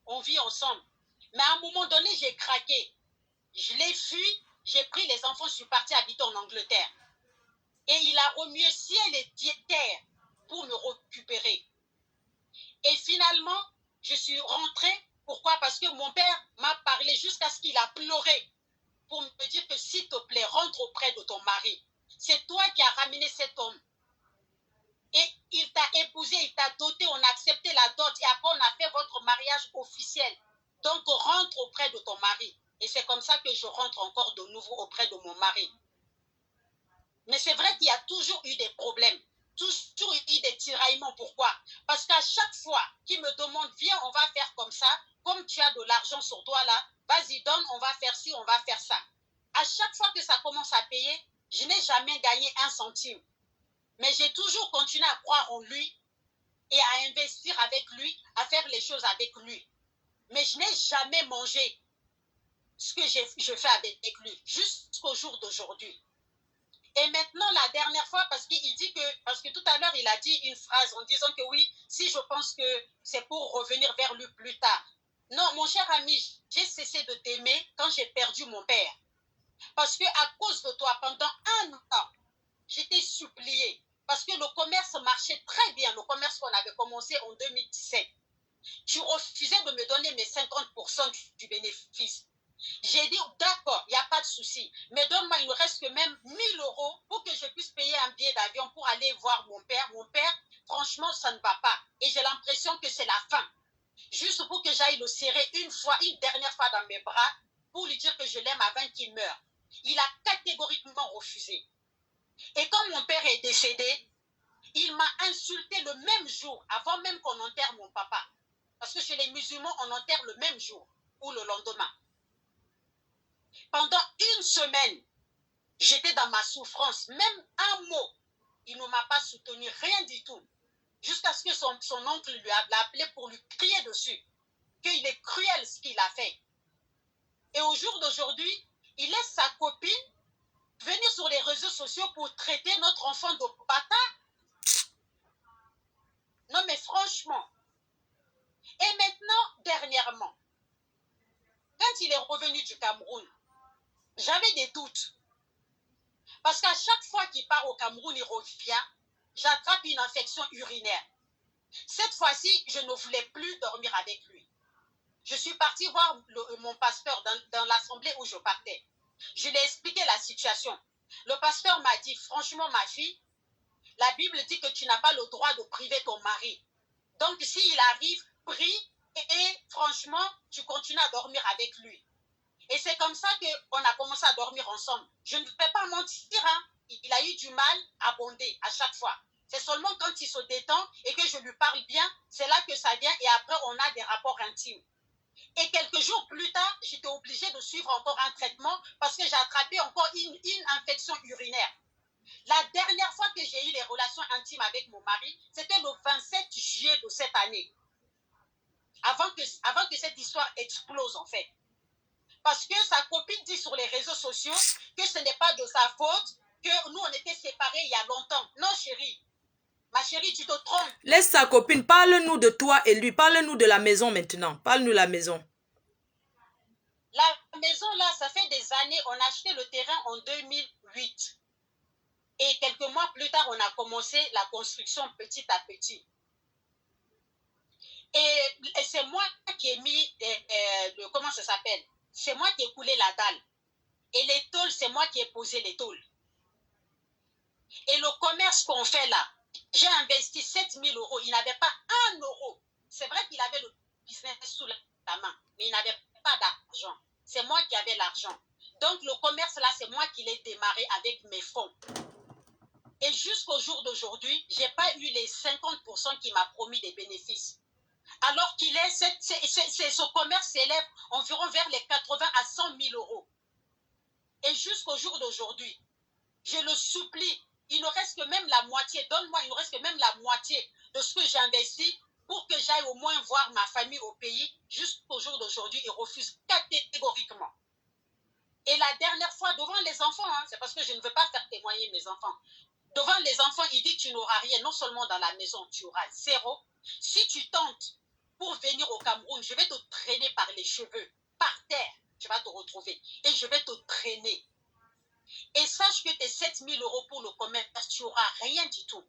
On vit ensemble. Mais à un moment donné, j'ai craqué. Je l'ai fui, j'ai pris les enfants, je suis partie habiter en Angleterre. Et il a remué ciel et terre pour me récupérer. Et finalement, je suis rentrée. Pourquoi? Parce que mon père m'a parlé jusqu'à ce qu'il a pleuré pour me dire que s'il te plaît, rentre auprès de ton mari. C'est toi qui as ramené cet homme. Et il t'a épousé, il t'a doté, on a accepté la dot et après on a fait votre mariage officiel. Donc rentre auprès de ton mari. Et c'est comme ça que je rentre encore de nouveau auprès de mon mari. Mais c'est vrai qu'il y a toujours eu des problèmes, toujours eu des tiraillements. Pourquoi? Parce qu'à chaque fois qu'il me demande, viens, on va faire comme ça, comme tu as de l'argent sur toi là, vas-y, donne, on va faire ci, on va faire ça. À chaque fois que ça commence à payer, je n'ai jamais gagné un centime. Mais j'ai toujours continué à croire en lui et à investir avec lui, à faire les choses avec lui. Mais je n'ai jamais mangé ce que je fais avec lui, jusqu'au jour d'aujourd'hui. Et maintenant, la dernière fois, parce que tout à l'heure, il a dit une phrase en disant que oui, si je pense que c'est pour revenir vers lui plus tard. Non, mon cher ami, j'ai cessé de t'aimer quand j'ai perdu mon père. Parce qu'à cause de toi, pendant un an, j'étais suppliée. Parce que le commerce marchait très bien, le commerce qu'on avait commencé en 2017. Tu refusais de me donner mes 50% du bénéfice. J'ai dit, d'accord, il n'y a pas de souci. Mais donne-moi, il ne reste que même 1 000 € pour que je puisse payer un billet d'avion pour aller voir mon père. Mon père, franchement, ça ne va pas. Et j'ai l'impression que c'est la fin. Juste pour que j'aille le serrer une dernière fois dans mes bras, pour lui dire que je l'aime avant qu'il meure. Il a catégoriquement refusé. Et quand mon père est décédé, il m'a insulté le même jour, avant même qu'on enterre mon papa. Parce que chez les musulmans, on enterre le même jour ou le lendemain. Pendant une semaine, j'étais dans ma souffrance. Même un mot, il ne m'a pas soutenu, rien du tout. Jusqu'à ce que son oncle l'a appelé pour lui crier dessus. Qu'il est cruel ce qu'il a fait. Et au jour d'aujourd'hui, il laisse sa copine venir sur les réseaux sociaux pour traiter notre enfant de bâtard. Non mais franchement. Et maintenant, dernièrement, quand il est revenu du Cameroun, j'avais des doutes. Parce qu'à chaque fois qu'il part au Cameroun, il revient, j'attrape une infection urinaire. Cette fois-ci, je ne voulais plus dormir avec lui. Je suis partie voir mon pasteur dans l'assemblée où je partais. Je lui ai expliqué la situation. Le pasteur m'a dit, franchement, ma fille, la Bible dit que tu n'as pas le droit de priver ton mari. Donc, s'il arrive, prie et franchement, tu continues à dormir avec lui. Et c'est comme ça qu'on a commencé à dormir ensemble. Je ne vais pas mentir, hein, il a eu du mal à bonder à chaque fois. C'est seulement quand il se détend et que je lui parle bien, c'est là que ça vient et après on a des rapports intimes. Et quelques jours plus tard, j'étais obligée de suivre encore un traitement parce que j'ai attrapé encore une infection urinaire. La dernière fois que j'ai eu les relations intimes avec mon mari, c'était le 27 juillet de cette année. Avant que cette histoire explose en fait. Parce que sa copine dit sur les réseaux sociaux que ce n'est pas de sa faute, que nous on était séparés il y a longtemps. Non chérie, ma chérie, tu te trompes. Laisse sa copine, parle-nous de toi et lui, parle-nous de la maison maintenant, parle-nous de la maison. La maison là, ça fait des années, on a acheté le terrain en 2008. Et quelques mois plus tard, on a commencé la construction petit à petit. Et c'est moi qui ai mis, comment ça s'appelle? C'est moi qui ai coulé la dalle. Et les tôles, c'est moi qui ai posé les tôles. Et le commerce qu'on fait là, j'ai investi 7 000 €. Il n'avait pas 1 euro. C'est vrai qu'il avait le business sous la main, mais il n'avait pas d'argent. C'est moi qui avais l'argent. Donc le commerce là, c'est moi qui l'ai démarré avec mes fonds. Et jusqu'au jour d'aujourd'hui, je n'ai pas eu les 50% qui m'a promis des bénéfices. Alors qu'il est, ce commerce s'élève environ vers les 80 à 100 000 €. Et jusqu'au jour d'aujourd'hui, je le supplie, il ne reste que même la moitié, donne-moi, il ne reste que même la moitié de ce que j'ai investi pour que j'aille au moins voir ma famille au pays. Jusqu'au jour d'aujourd'hui, il refuse catégoriquement. Et la dernière fois, devant les enfants, hein, c'est parce que je ne veux pas faire témoigner mes enfants, devant les enfants, il dit tu n'auras rien, non seulement dans la maison, tu auras 0. Si tu tentes pour venir au Cameroun, je vais te traîner par les cheveux, par terre, tu vas te retrouver. Et je vais te traîner. Et sache que tes 7 000 € pour le commerce, tu n'auras rien du tout.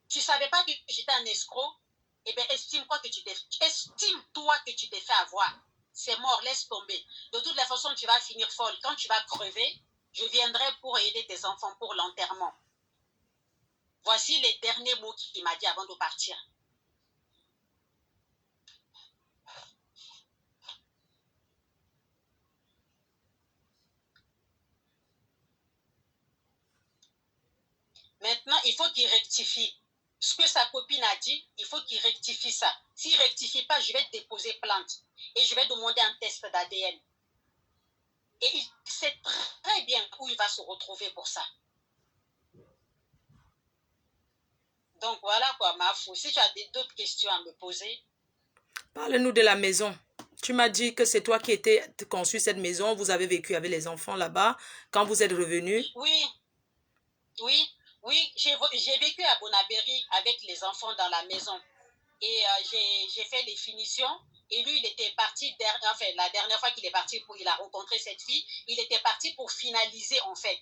Tu ne savais pas que j'étais un escroc? Eh bien, estime-toi que tu t'es fait avoir. C'est mort, laisse tomber. De toutes les façons, tu vas finir folle. Quand tu vas crever, je viendrai pour aider tes enfants pour l'enterrement. Voici les derniers mots qu'il m'a dit avant de partir. Maintenant, il faut qu'il rectifie. Ce que sa copine a dit, il faut qu'il rectifie ça. S'il ne rectifie pas, je vais déposer plainte. Et je vais demander un test d'ADN. Et il sait très bien où il va se retrouver pour ça. Donc voilà quoi, ma fou. Si tu as d'autres questions à me poser. Parle-nous de la maison. Tu m'as dit que c'est toi qui étais conçu cette maison. Vous avez vécu avec les enfants là-bas. Quand vous êtes revenu. Oui, oui, oui. J'ai vécu à Bonaberry avec les enfants dans la maison. Et j'ai fait les finitions. Et lui, il était parti, la dernière fois qu'il est parti, il a rencontré cette fille, il était parti pour finaliser en fait.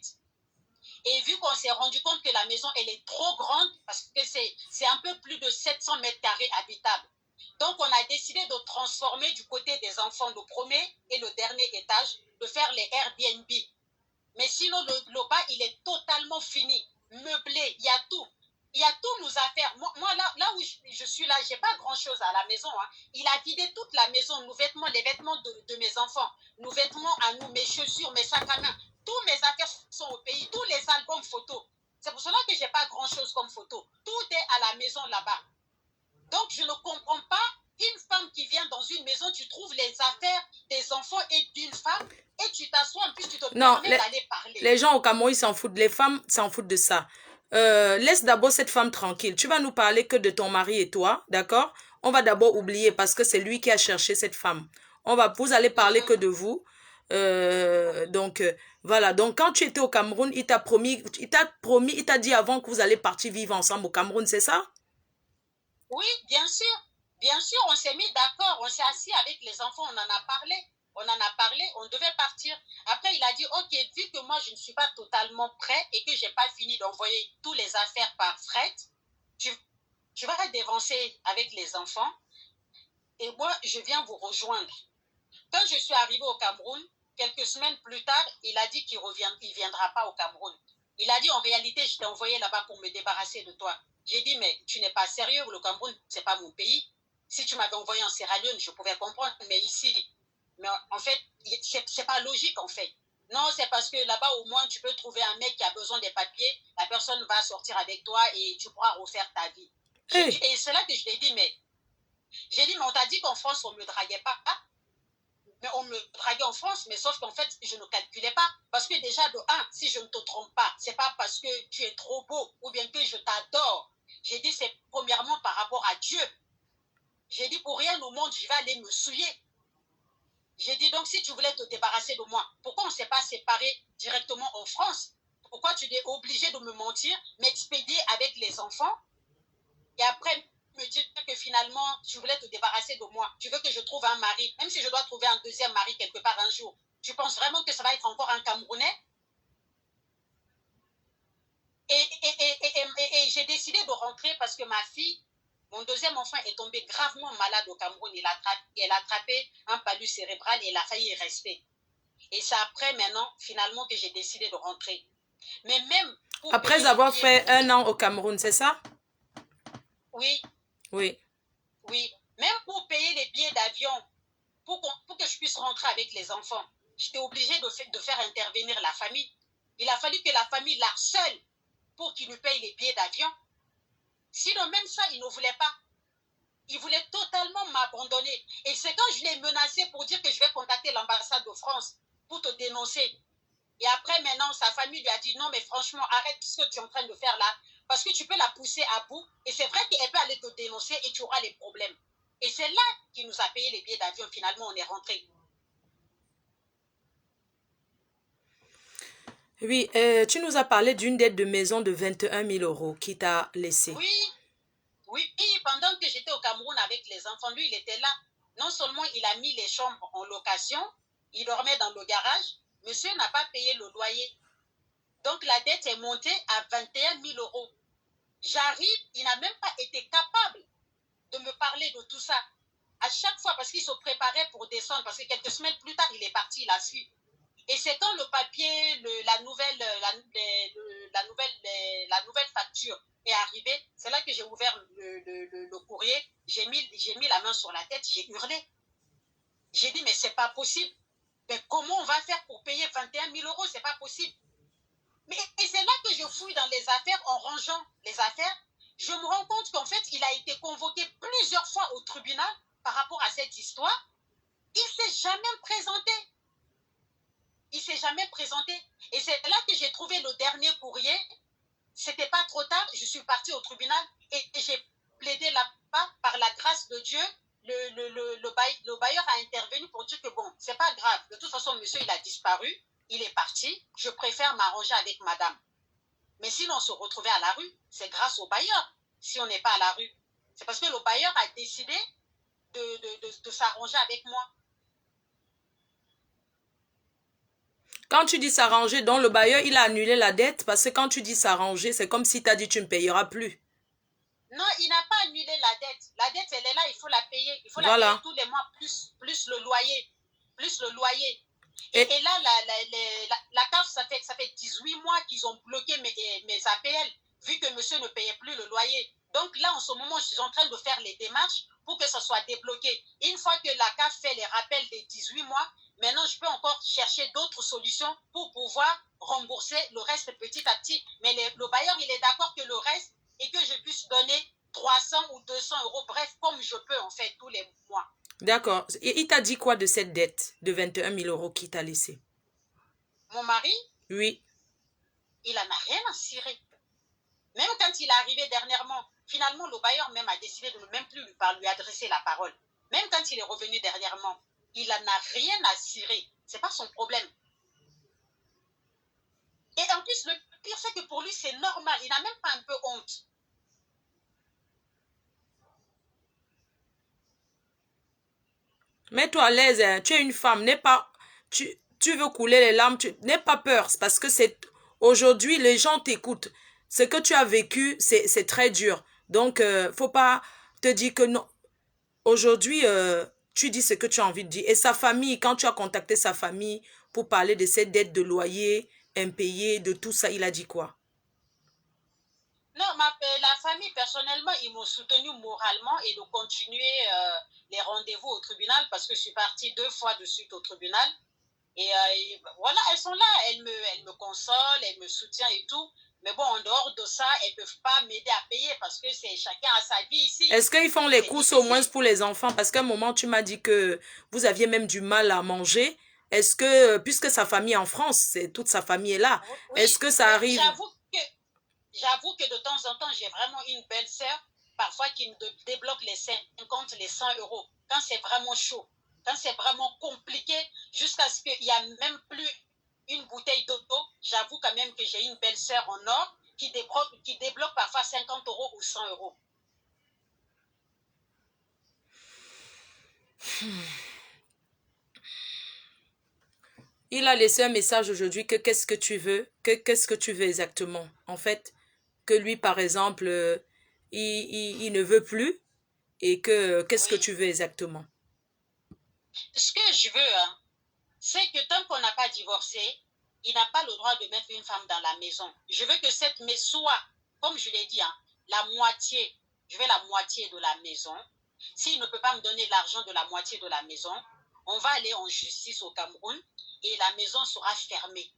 Et vu qu'on s'est rendu compte que la maison, elle est trop grande, parce que c'est un peu plus de 700 mètres carrés habitables. Donc, on a décidé de transformer du côté des enfants le premier et le dernier étage, de faire les Airbnb. Mais sinon, le bas, il est totalement fini, meublé, il y a tout. Il y a tous nos affaires. Moi là où je suis là, je n'ai pas grand-chose à la maison. Hein. Il a vidé toute la maison, nos vêtements, les vêtements de mes enfants, nos vêtements à nous, mes chaussures, mes sacs à main. Tous mes affaires sont au pays, tous les albums photos. C'est pour cela que je n'ai pas grand-chose comme photo. Tout est à la maison là-bas. Donc, je ne comprends pas une femme qui vient dans une maison, tu trouves les affaires des enfants et d'une femme et tu t'assois, en plus tu te permets d'aller parler. Les gens au Cameroun, ils s'en foutent. Les femmes s'en foutent de ça. Laisse d'abord cette femme tranquille. Tu vas nous parler que de ton mari et toi, d'accord? On va d'abord oublier parce que c'est lui qui a cherché cette femme. Vous allez parler que de vous. Voilà. Donc, quand tu étais au Cameroun, il t'a dit avant que vous allez partir vivre ensemble au Cameroun, c'est ça? Oui, bien sûr. Bien sûr, on s'est mis d'accord. On s'est assis avec les enfants, on en a parlé. On devait partir. Après, il a dit, ok, vu que moi, je ne suis pas totalement prêt et que je n'ai pas fini d'envoyer toutes les affaires par fret, tu vas dévancer avec les enfants et moi, je viens vous rejoindre. Quand je suis arrivée au Cameroun, quelques semaines plus tard, il a dit qu'il ne viendra pas au Cameroun. Il a dit, en réalité, je t'ai envoyé là-bas pour me débarrasser de toi. J'ai dit, mais tu n'es pas sérieux, le Cameroun, ce n'est pas mon pays. Si tu m'avais envoyé en Sierra Leone, je pouvais comprendre, mais ici, mais en fait, c'est pas logique en fait. Non, c'est parce que là-bas, au moins, tu peux trouver un mec qui a besoin des papiers, la personne va sortir avec toi et tu pourras refaire ta vie. Hey, Et c'est là que je l'ai dit, mais j'ai dit, mais on t'a dit qu'en France, on ne me draguait pas. Mais on me draguait en France, mais sauf qu'en fait, je ne calculais pas. Parce que déjà, de un, si je ne te trompe pas, c'est pas parce que tu es trop beau ou bien que je t'adore. J'ai dit, c'est premièrement par rapport à Dieu. J'ai dit, pour rien au monde, je vais aller me souiller. J'ai dit, donc, si tu voulais te débarrasser de moi, pourquoi on ne s'est pas séparés directement en France? Pourquoi tu es obligé de me mentir, m'expédier avec les enfants et après me dire que finalement, tu voulais te débarrasser de moi? Tu veux que je trouve un mari, même si je dois trouver un deuxième mari quelque part un jour. Tu penses vraiment que ça va être encore un Camerounais? Et j'ai décidé de rentrer parce que ma fille, mon deuxième enfant est tombé gravement malade au Cameroun. Elle a attrapé un palud cérébral et elle a failli y rester. Et c'est après maintenant, finalement, que j'ai décidé de rentrer. Mais même pour après payer les avoir billets, fait 1 an au Cameroun, c'est ça? oui, Oui. oui, même pour payer les billets d'avion, pour que je puisse rentrer avec les enfants, j'étais obligée de faire intervenir la famille. Il a fallu que la famille l'harcèle pour qu'il lui paye les billets d'avion. Sinon, même ça, il ne voulait pas. Il voulait totalement m'abandonner. Et c'est quand je l'ai menacé pour dire que je vais contacter l'ambassade de France pour te dénoncer. Et après, maintenant, sa famille lui a dit, non, mais franchement, arrête ce que tu es en train de faire là, parce que tu peux la pousser à bout, et c'est vrai qu'elle peut aller te dénoncer et tu auras les problèmes. Et c'est là qu'il nous a payé les billets d'avion. Finalement, on est rentré. Oui, tu nous as parlé d'une dette de maison de 21 000 euros qui t'a laissé. Oui, oui, pendant que j'étais au Cameroun avec les enfants, lui, il était là. Non seulement il a mis les chambres en location, il dormait dans le garage, monsieur n'a pas payé le loyer. Donc la dette est montée à 21 000 euros. J'arrive, il n'a même pas été capable de me parler de tout ça. À chaque fois, parce qu'il se préparait pour descendre, parce que quelques semaines plus tard, il est parti, il a su. Et c'est quand le papier, la nouvelle facture est arrivée, c'est là que j'ai ouvert le courrier, j'ai mis la main sur la tête, j'ai hurlé. J'ai dit, mais c'est pas possible. Mais comment on va faire pour payer 21 000 euros? C'est pas possible. Et c'est là que je fouille dans les affaires, en rangeant les affaires, je me rends compte qu'en fait, il a été convoqué plusieurs fois au tribunal par rapport à cette histoire. Il ne s'est jamais présenté. Il ne s'est jamais présenté. Et c'est là que j'ai trouvé le dernier courrier. C'était pas trop tard. Je suis partie au tribunal et j'ai plaidé là-bas, par la grâce de Dieu. Le bailleur a intervenu pour dire que bon, c'est pas grave. De toute façon, monsieur, il a disparu. Il est parti. Je préfère m'arranger avec madame. Mais si l'on se retrouvait à la rue, c'est grâce au bailleur. Si on n'est pas à la rue, c'est parce que le bailleur a décidé de s'arranger avec moi. Quand tu dis s'arranger, donc le bailleur, il a annulé la dette parce que quand tu dis s'arranger, c'est comme si tu as dit tu ne payeras plus. Non, il n'a pas annulé la dette. La dette, elle est là, il faut la payer. Il faut la payer Voilà. tous les mois, plus le loyer. Plus le loyer. Et Et là, la CAF, ça fait 18 mois qu'ils ont bloqué mes APL, vu que monsieur ne payait plus le loyer. Donc là, en ce moment, je suis en train de faire les démarches pour que ça soit débloqué. Une fois que la CAF fait les rappels des 18 mois, maintenant, je peux encore chercher d'autres solutions pour pouvoir rembourser le reste petit à petit. Mais le bailleur, il est d'accord que le reste, et que je puisse donner 300 ou 200 euros, bref, comme je peux en fait tous les mois. d'accord. Et il t'a dit quoi de cette dette de 21 000 euros qu'il t'a laissé? Mon mari, Oui. il n'en a rien à cirer. Même quand il est arrivé dernièrement, finalement, le bailleur même a décidé de ne même plus lui adresser la parole. Même quand il est revenu dernièrement, il n'en a rien à cirer. Ce n'est pas son problème. Et en plus, le pire, c'est que pour lui, c'est normal. Il n'a même pas un peu honte. Mets-toi à l'aise, hein. Tu es une femme, n'aie pas... Tu veux couler les larmes, n'aie pas peur, parce que c'est... Aujourd'hui, les gens t'écoutent. Ce que tu as vécu, c'est très dur. Donc, faut pas te dire que non. Aujourd'hui, tu dis ce que tu as envie de dire. Et sa famille, quand tu as contacté sa famille pour parler de cette dette de loyer impayée, de tout ça, il a dit quoi? Non, la famille, personnellement, ils m'ont soutenu moralement et de continuer les rendez-vous au tribunal parce que je suis partie 2 fois de suite au tribunal. Et voilà, elles sont là, elles me consolent, elles me soutiennent et tout. Mais bon, en dehors de ça, elles ne peuvent pas m'aider à payer parce que c'est chacun a sa vie ici. Est-ce qu'ils font les courses au moins difficile. pour les enfants? Parce qu'à un moment, tu m'as dit que vous aviez même du mal à manger. Est-ce que, puisque sa famille est en France, toute sa famille est là, est-ce Oui, que ça mais arrive? j'avoue que de temps en temps, j'ai vraiment une belle sœur, parfois qui me débloque les 50, les 100 euros, quand c'est vraiment chaud, quand c'est vraiment compliqué, jusqu'à ce qu'il n'y a même plus une bouteille d'eau, j'avoue quand même que j'ai une belle sœur en or qui débloque parfois 50 euros ou 100 euros. Il a laissé un message aujourd'hui que qu'est-ce que tu veux? Qu'est-ce que tu veux exactement? En fait, que lui, par exemple, il ne veut plus et que qu'est-ce que Oui. tu veux exactement? Ce que je veux, hein, c'est que tant qu'on n'a pas divorcé, il n'a pas le droit de mettre une femme dans la maison. Je veux que cette maison soit, comme je l'ai dit, hein, la moitié, je veux la moitié de la maison. S'il ne peut pas me donner l'argent de la moitié de la maison, on va aller en justice au Cameroun et la maison sera fermée.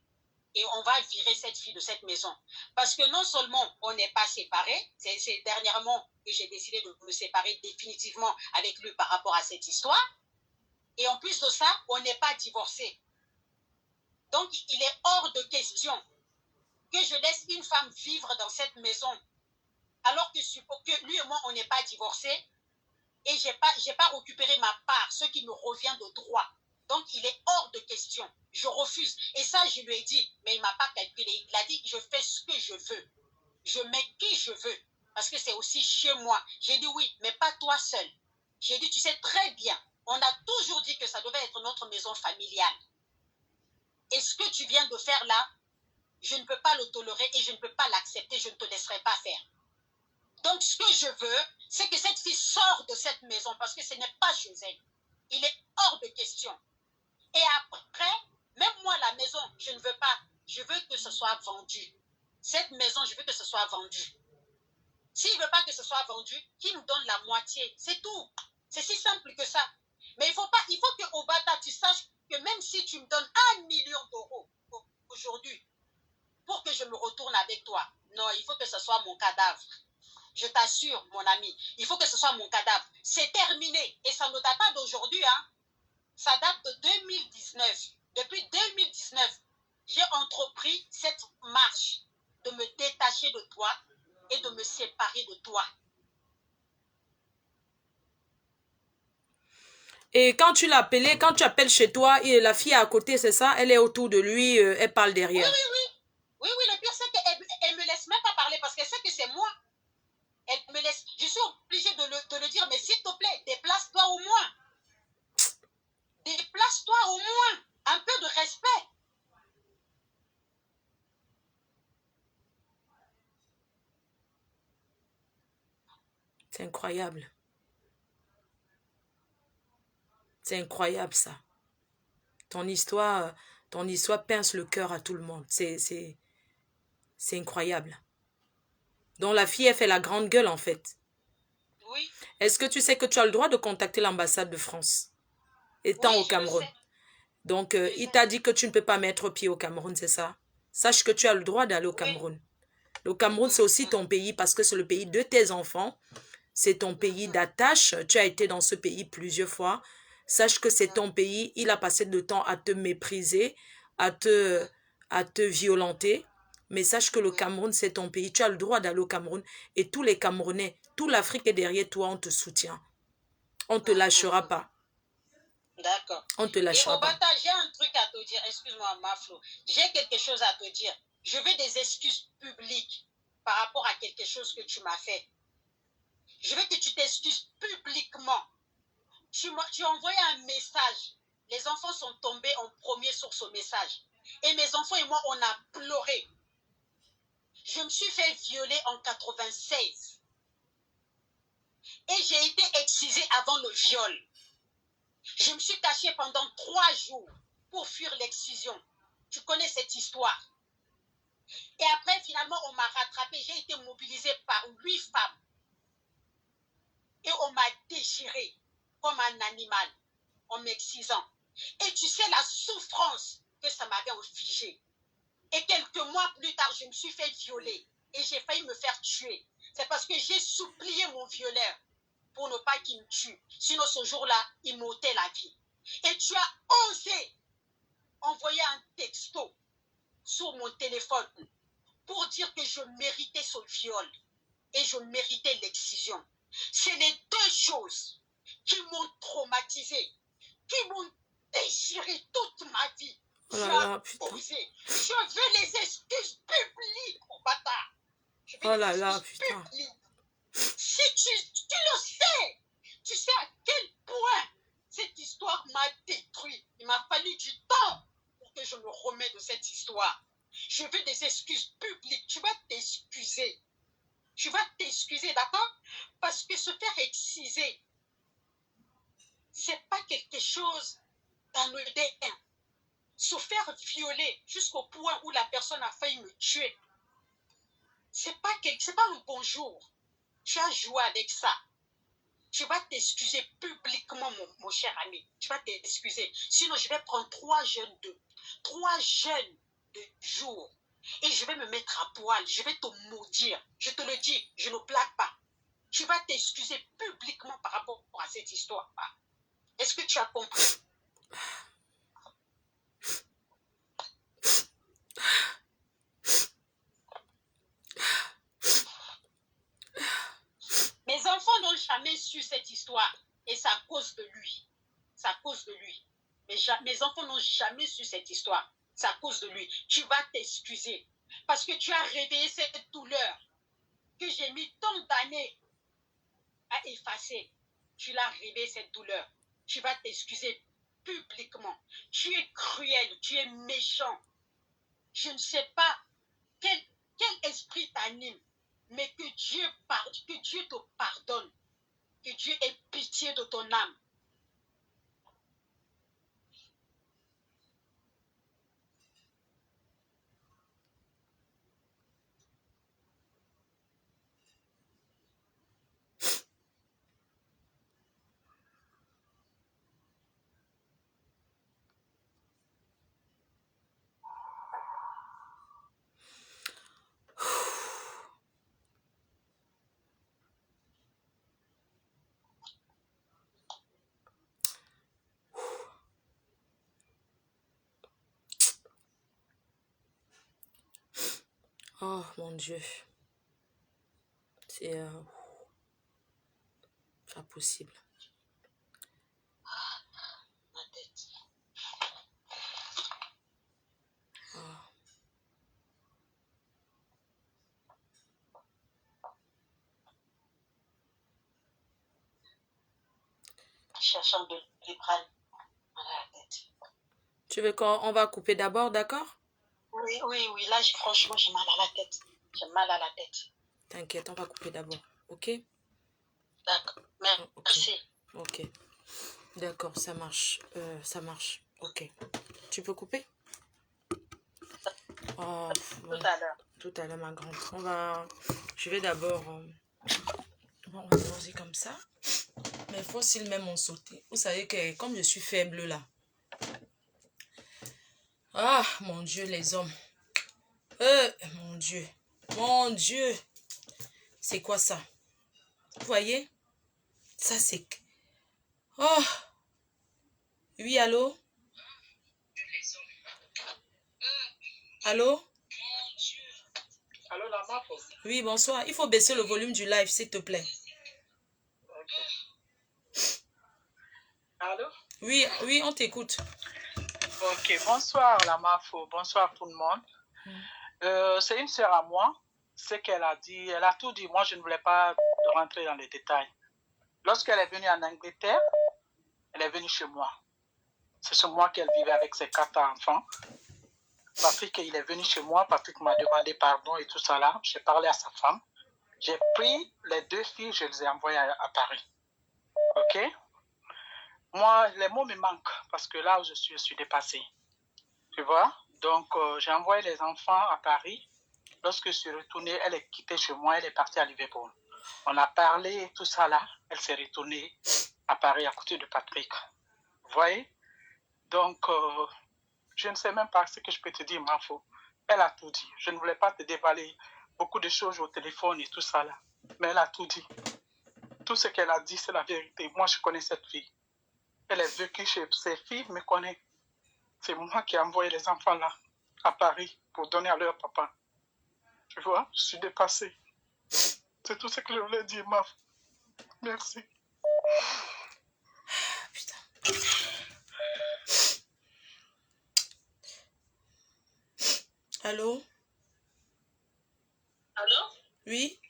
Et on va virer cette fille de cette maison. Parce que non seulement on n'est pas séparés, c'est dernièrement que j'ai décidé de me séparer définitivement avec lui par rapport à cette histoire, et en plus de ça, on n'est pas divorcés. Donc, il est hors de question que je laisse une femme vivre dans cette maison alors que lui et moi, on n'est pas divorcés et je n'ai pas récupéré ma part, ce qui me revient de droit. Donc, il est hors de question. Je refuse. Et ça, je lui ai dit, mais il ne m'a pas calculé. Il a dit, je fais ce que je veux. Je mets qui je veux. Parce que c'est aussi chez moi. J'ai dit oui, mais pas toi seul. J'ai dit, tu sais très bien, on a toujours dit que ça devait être notre maison familiale. Et ce que tu viens de faire là, je ne peux pas le tolérer et je ne peux pas l'accepter, je ne te laisserai pas faire. Donc ce que je veux, c'est que cette fille sorte de cette maison parce que ce n'est pas chez elle. Il est hors de question. Et après, même moi, la maison, je ne veux pas. Je veux que ce soit vendu. Cette maison, je veux que ce soit vendu. S'il ne veut pas que ce soit vendu, qu'il me donne la moitié. C'est tout. C'est si simple que ça. Mais il faut qu'au Bata, tu saches que même si tu me donnes 1 million d'euros aujourd'hui pour que je me retourne avec toi, non, il faut que ce soit mon cadavre. Je t'assure, mon ami, il faut que ce soit mon cadavre. C'est terminé. Et ça ne date pas d'aujourd'hui, hein. Ça date de 2019. Depuis 2019, j'ai entrepris cette marche de me détacher de toi et de me séparer de toi. Et quand tu l'appelais, quand tu appelles chez toi, et la fille est à côté, c'est ça? Elle est autour de lui, elle parle derrière. Oui, le pire, c'est qu'elle ne me laisse même pas parler parce qu'elle sait que c'est moi. Elle me laisse. Je suis obligée de le dire, mais s'il te plaît, déplace-toi au moins. Déplace-toi au moins. Un peu de respect. C'est incroyable. C'est incroyable ça. Ton histoire pince le cœur à tout le monde. C'est incroyable. Donc la fille, elle fait la grande gueule en fait. Oui. Est-ce que tu sais que tu as le droit de contacter l'ambassade de France, étant Oui, au je le Cameroun? sais. Donc, il t'a dit que tu ne peux pas mettre pied au Cameroun, c'est ça? Sache que tu as le droit d'aller au Oui. Cameroun. Le Cameroun, c'est aussi ton pays parce que c'est le pays de tes enfants. C'est ton pays d'attache. Tu as été dans ce pays plusieurs fois. Sache que c'est ton pays. Il a passé de temps à te mépriser, à te violenter. Mais sache que le Cameroun, c'est ton pays. Tu as le droit d'aller au Cameroun. Et tous les Camerounais, toute l'Afrique est derrière toi. On te soutient. On ne te lâchera pas. D'accord. On ne te Et lâchera pas. Obata, j'ai un truc à te dire. Excuse-moi, Maflo. J'ai quelque chose à te dire. Je veux des excuses publiques par rapport à quelque chose que tu m'as fait. Je veux que tu t'excuses publiquement. Tu as envoyé un message. Les enfants sont tombés en premier sur ce message. Et mes enfants et moi, on a pleuré. Je me suis fait violer en 96. Et j'ai été excisée avant le viol. Je me suis cachée pendant 3 jours pour fuir l'excision. Tu connais cette histoire. Et après, finalement, on m'a rattrapée. J'ai été mobilisée par 8 femmes. Et on m'a déchirée comme un animal en m'excisant. Et tu sais la souffrance que ça m'avait infligée. Et quelques mois plus tard, je me suis fait violer. Et j'ai failli me faire tuer. C'est parce que j'ai supplié mon violeur pour ne pas qu'il me tue. Sinon, ce jour-là, il m'ôtait la vie. Et tu as osé envoyer un texto sur mon téléphone pour dire que je méritais ce viol et je méritais l'excision. C'est les deux choses qui m'ont traumatisé, qui m'ont déchiré toute ma vie. Oh là là, putain. Je veux les excuses publiques, mon bâtard. Je veux Oh les là là, excuses putain. publiques. Si tu le sais, tu sais à quel point cette histoire m'a détruit. Il m'a fallu du temps pour que je me remette de cette histoire. Je veux des excuses publiques. Tu vas t'excuser. Tu vas t'excuser, d'accord? Parce que se faire exciser, c'est pas quelque chose d'anodin. Se faire violer jusqu'au point où la personne a failli me tuer, c'est pas un bonjour. Tu as joué avec ça. Tu vas t'excuser publiquement, mon cher ami. Tu vas t'excuser. Sinon, je vais prendre 3 jeunes de jour. Et je vais me mettre à poil. Je vais te maudire. Je te le dis, je ne blague pas. Tu vas t'excuser publiquement par rapport à cette histoire. Est-ce que tu as compris? Mes enfants n'ont jamais su cette histoire. Et c'est à cause de lui. C'est à cause de lui. Mes enfants n'ont jamais su cette histoire. C'est à cause de lui. Tu vas t'excuser. Parce que tu as réveillé cette douleur que j'ai mis tant d'années à effacer. Tu l'as réveillé cette douleur. Tu vas t'excuser publiquement. Tu es cruel, tu es méchant. Je ne sais pas quel esprit t'anime, mais que Dieu te pardonne. Que Dieu ait pitié de ton âme. Oh mon Dieu. C'est pas possible. Ma tête. Oh. Cherchant de Libral à la tête. Tu veux qu'on va couper d'abord, d'accord? Oui. Là, franchement, j'ai mal à la tête. J'ai mal à la tête. T'inquiète, on va couper d'abord. Ok? D'accord. Merci. Ok. D'accord, ça marche. Ça marche. Ok. Tu peux couper? Oh, bon. Tout à l'heure. Tout à l'heure, ma grande. Je vais d'abord... on va poser comme ça. Mais il faut aussi le même en sauter. Vous savez que comme je suis faible là. Ah, mon Dieu, les hommes. Mon Dieu. Mon Dieu. C'est quoi ça? Vous voyez? Ça, c'est... Oh. Oui, allô? Allô? Allô, la MAF? Oui, bonsoir. Il faut baisser le volume du live, s'il te plaît. Okay. Allô? Oui, on t'écoute. Ok, bonsoir la MAFO, bonsoir tout le monde. C'est une sœur à moi, ce qu'elle a dit, elle a tout dit, moi je ne voulais pas rentrer dans les détails. Lorsqu'elle est venue en Angleterre, elle est venue chez moi. C'est chez moi qu'elle vivait avec ses 4 enfants. Patrick, il est venu chez moi, Patrick m'a demandé pardon et tout ça là, j'ai parlé à sa femme. J'ai pris les 2 filles, je les ai envoyées à Paris. Ok? Moi, les mots me manquent parce que là où je suis dépassée. Tu vois? Donc, j'ai envoyé les enfants à Paris. Lorsque je suis retournée, elle est quittée chez moi, elle est partie à Liverpool. On a parlé, tout ça là. Elle s'est retournée à Paris à côté de Patrick. Vous voyez? Donc, je ne sais même pas ce que je peux te dire, Mafo. Elle a tout dit. Je ne voulais pas te déballer beaucoup de choses au téléphone et tout ça là. Mais elle a tout dit. Tout ce qu'elle a dit, c'est la vérité. Moi, je connais cette fille. Elle est vécue chez ses filles, me connaît. C'est moi qui ai envoyé les enfants là, à Paris, pour donner à leur papa. Tu vois, je suis dépassée. C'est tout ce que je voulais dire, Maf. Merci. Putain. Allô? Allô? Oui?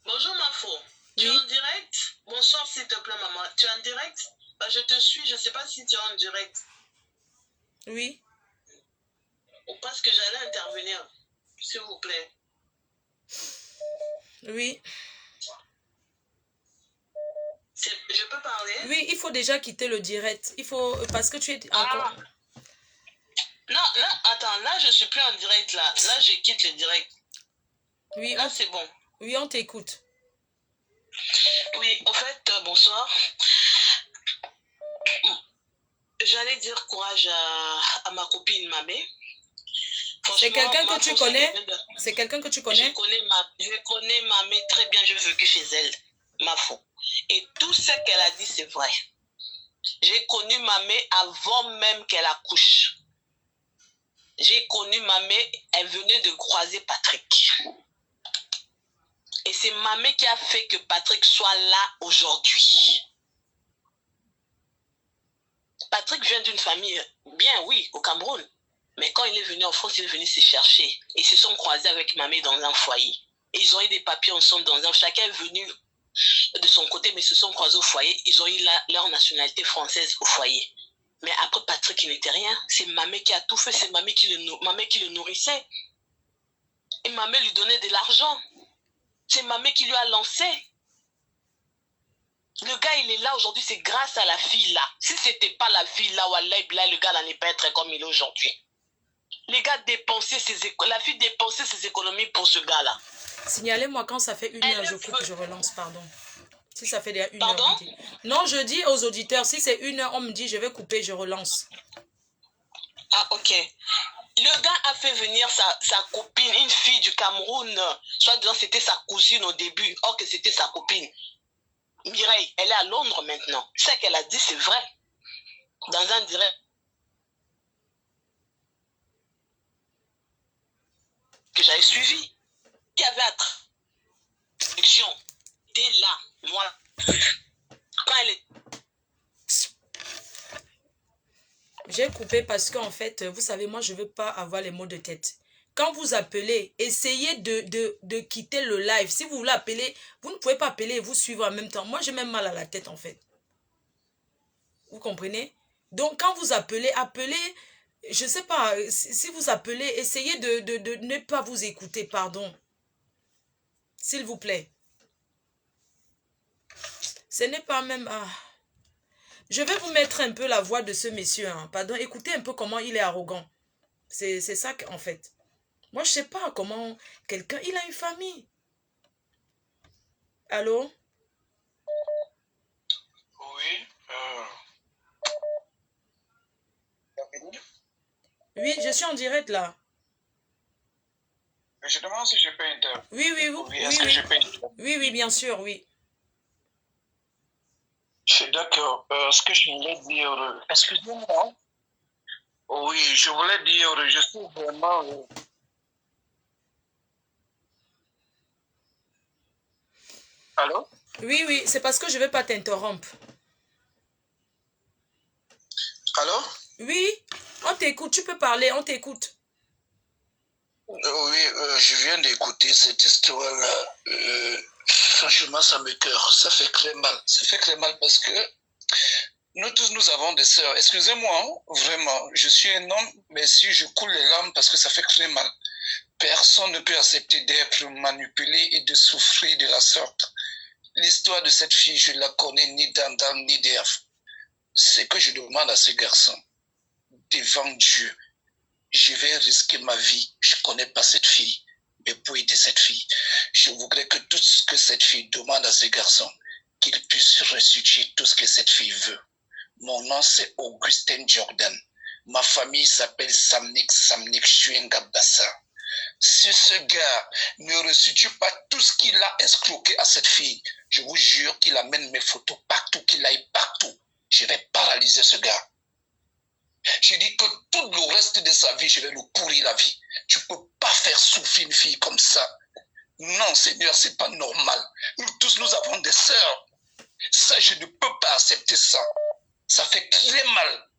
Bonjour, Mafo. Tu es en direct? Bonsoir, s'il te plaît, maman. Tu es en direct? Bah, je te suis, je ne sais pas si tu es en direct. Oui? Ou parce que j'allais intervenir, s'il vous plaît. Oui? Je peux parler? Oui, il faut déjà quitter le direct. Il faut... Parce que tu es encore... Non, là, attends, là, je ne suis plus en direct, là. Là, je quitte le direct. Oui, là, c'est bon. Oui, on t'écoute. Oui, en fait, bonsoir. J'allais dire courage à ma copine Mamé. C'est quelqu'un que tu connais? C'est quelqu'un que tu connais? Je connais Mamé très bien, je veux que chez elle, Mafo. Et tout ce qu'elle a dit, c'est vrai. J'ai connu Mamé avant même qu'elle accouche. J'ai connu Mamé, elle venait de croiser Patrick. Et c'est Mamé qui a fait que Patrick soit là aujourd'hui. Patrick vient d'une famille bien, oui, au Cameroun. Mais quand il est venu en France, il est venu se chercher. Et ils se sont croisés avec Mamé dans un foyer. Et ils ont eu des papiers ensemble dans un... Chacun est venu de son côté, mais ils se sont croisés au foyer. Ils ont eu leur nationalité française au foyer. Mais après, Patrick, il n'était rien. C'est Mamé qui a tout fait. C'est Mamé qui le nourrissait. Et Mamé lui donnait de l'argent. C'est Mamé qui lui a lancé. Le gars, il est là aujourd'hui, c'est grâce à la fille là. Si ce n'était pas la fille là, le gars n'allait pas être comme il est aujourd'hui. Les gars dépensaient la fille dépensait ses économies pour ce gars-là. Signalez-moi quand ça fait 1 heure, je coupe, je relance, pardon. Si ça fait déjà 1 heure. Pardon? Non, je dis aux auditeurs, si c'est 1 heure, on me dit, je vais couper, je relance. Ah, ok. Le gars a fait venir sa copine, une fille du Cameroun. Soit disant c'était sa cousine au début, or que c'était sa copine. Mireille, elle est à Londres maintenant. Ce qu'elle a dit, c'est vrai. Dans un direct que j'avais suivi, il y avait attraction. Dès là, moi, quand elle est... J'ai coupé parce qu'en fait, vous savez, moi, je ne veux pas avoir les mots de tête. Quand vous appelez, essayez de quitter le live. Si vous voulez appeler, vous ne pouvez pas appeler et vous suivre en même temps. Moi, j'ai même mal à la tête, en fait. Vous comprenez? Donc, quand vous appelez, je ne sais pas, si vous appelez, essayez de ne pas vous écouter, pardon. S'il vous plaît. Ce n'est pas même... Ah. Je vais vous mettre un peu la voix de ce monsieur. Hein. Pardon, écoutez un peu comment il est arrogant. C'est ça en fait. Moi, je ne sais pas comment quelqu'un... Il a une famille. Allô? Oui. Oui, je suis en direct là. Je demande si je peux intervenir. Oui, oui, bien sûr, oui. D'accord. Ce que je voulais dire... Excusez-moi. Oui, je voulais dire, je suis vraiment... Allô? Oui, c'est parce que je ne veux pas t'interrompre. Allô? Oui, on t'écoute, tu peux parler, on t'écoute. Oui, je viens d'écouter cette histoire-là. Franchement, ça me cœur. Ça fait très mal. Ça fait très mal parce que nous tous, nous avons des sœurs. Excusez-moi, hein, vraiment. Je suis un homme, mais si je coule les larmes parce que ça fait très mal. Personne ne peut accepter d'être manipulé et de souffrir de la sorte. L'histoire de cette fille, je la connais ni d'Adam ni d'Ève. Ce que je demande à ce garçon, devant Dieu, je vais risquer ma vie. Je ne connais pas cette fille, mais pour aider cette fille, je voudrais que tout ce que cette fille demande à ce garçon, qu'il puisse restituer tout ce que cette fille veut. Mon nom, c'est Augustin Jordan. Ma famille s'appelle Samnik Chuengabassa. Si ce gars ne restitue pas tout ce qu'il a escroqué à cette fille, je vous jure qu'il amène mes photos partout, qu'il aille partout. Je vais paralyser ce gars. Je dis que tout le reste de sa vie, je vais lui pourrir la vie. Tu ne peux pas faire souffrir une fille comme ça. Non, Seigneur, c'est pas normal. Nous tous, nous avons des sœurs. Ça, je ne peux pas accepter ça. Ça fait très mal.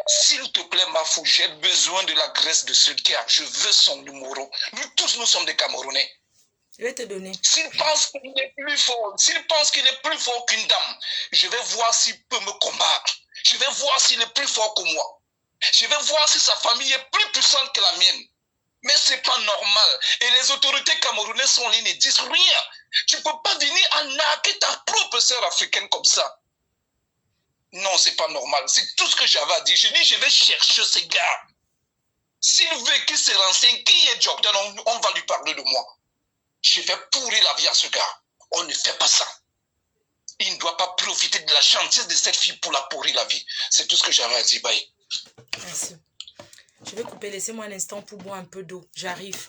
S'il te plaît, Mafou, j'ai besoin de la graisse de ce gars. Je veux son numéro. Nous tous, nous sommes des Camerounais. Je vais te donner. S'il pense qu'il est plus fort, qu'une dame, je vais voir s'il peut me combattre. Je vais voir s'il est plus fort que moi. Je vais voir si sa famille est plus puissante que la mienne. Mais c'est pas normal. Et les autorités camerounaises sont là, ils ne disent rien. Tu ne peux pas venir arnaquer ta propre sœur africaine comme ça. Non, c'est pas normal. C'est tout ce que j'avais à dire. Je dis, je vais chercher ce gars. S'il veut qu'il se renseigne, qui est Jordan, on va lui parler de moi. Je vais pourrir la vie à ce gars. On ne fait pas ça. Il ne doit pas profiter de la gentillesse de cette fille pour la pourrir la vie. C'est tout ce que j'avais à dire. Bye. Merci. Je vais couper. Laissez-moi un instant pour boire un peu d'eau. J'arrive.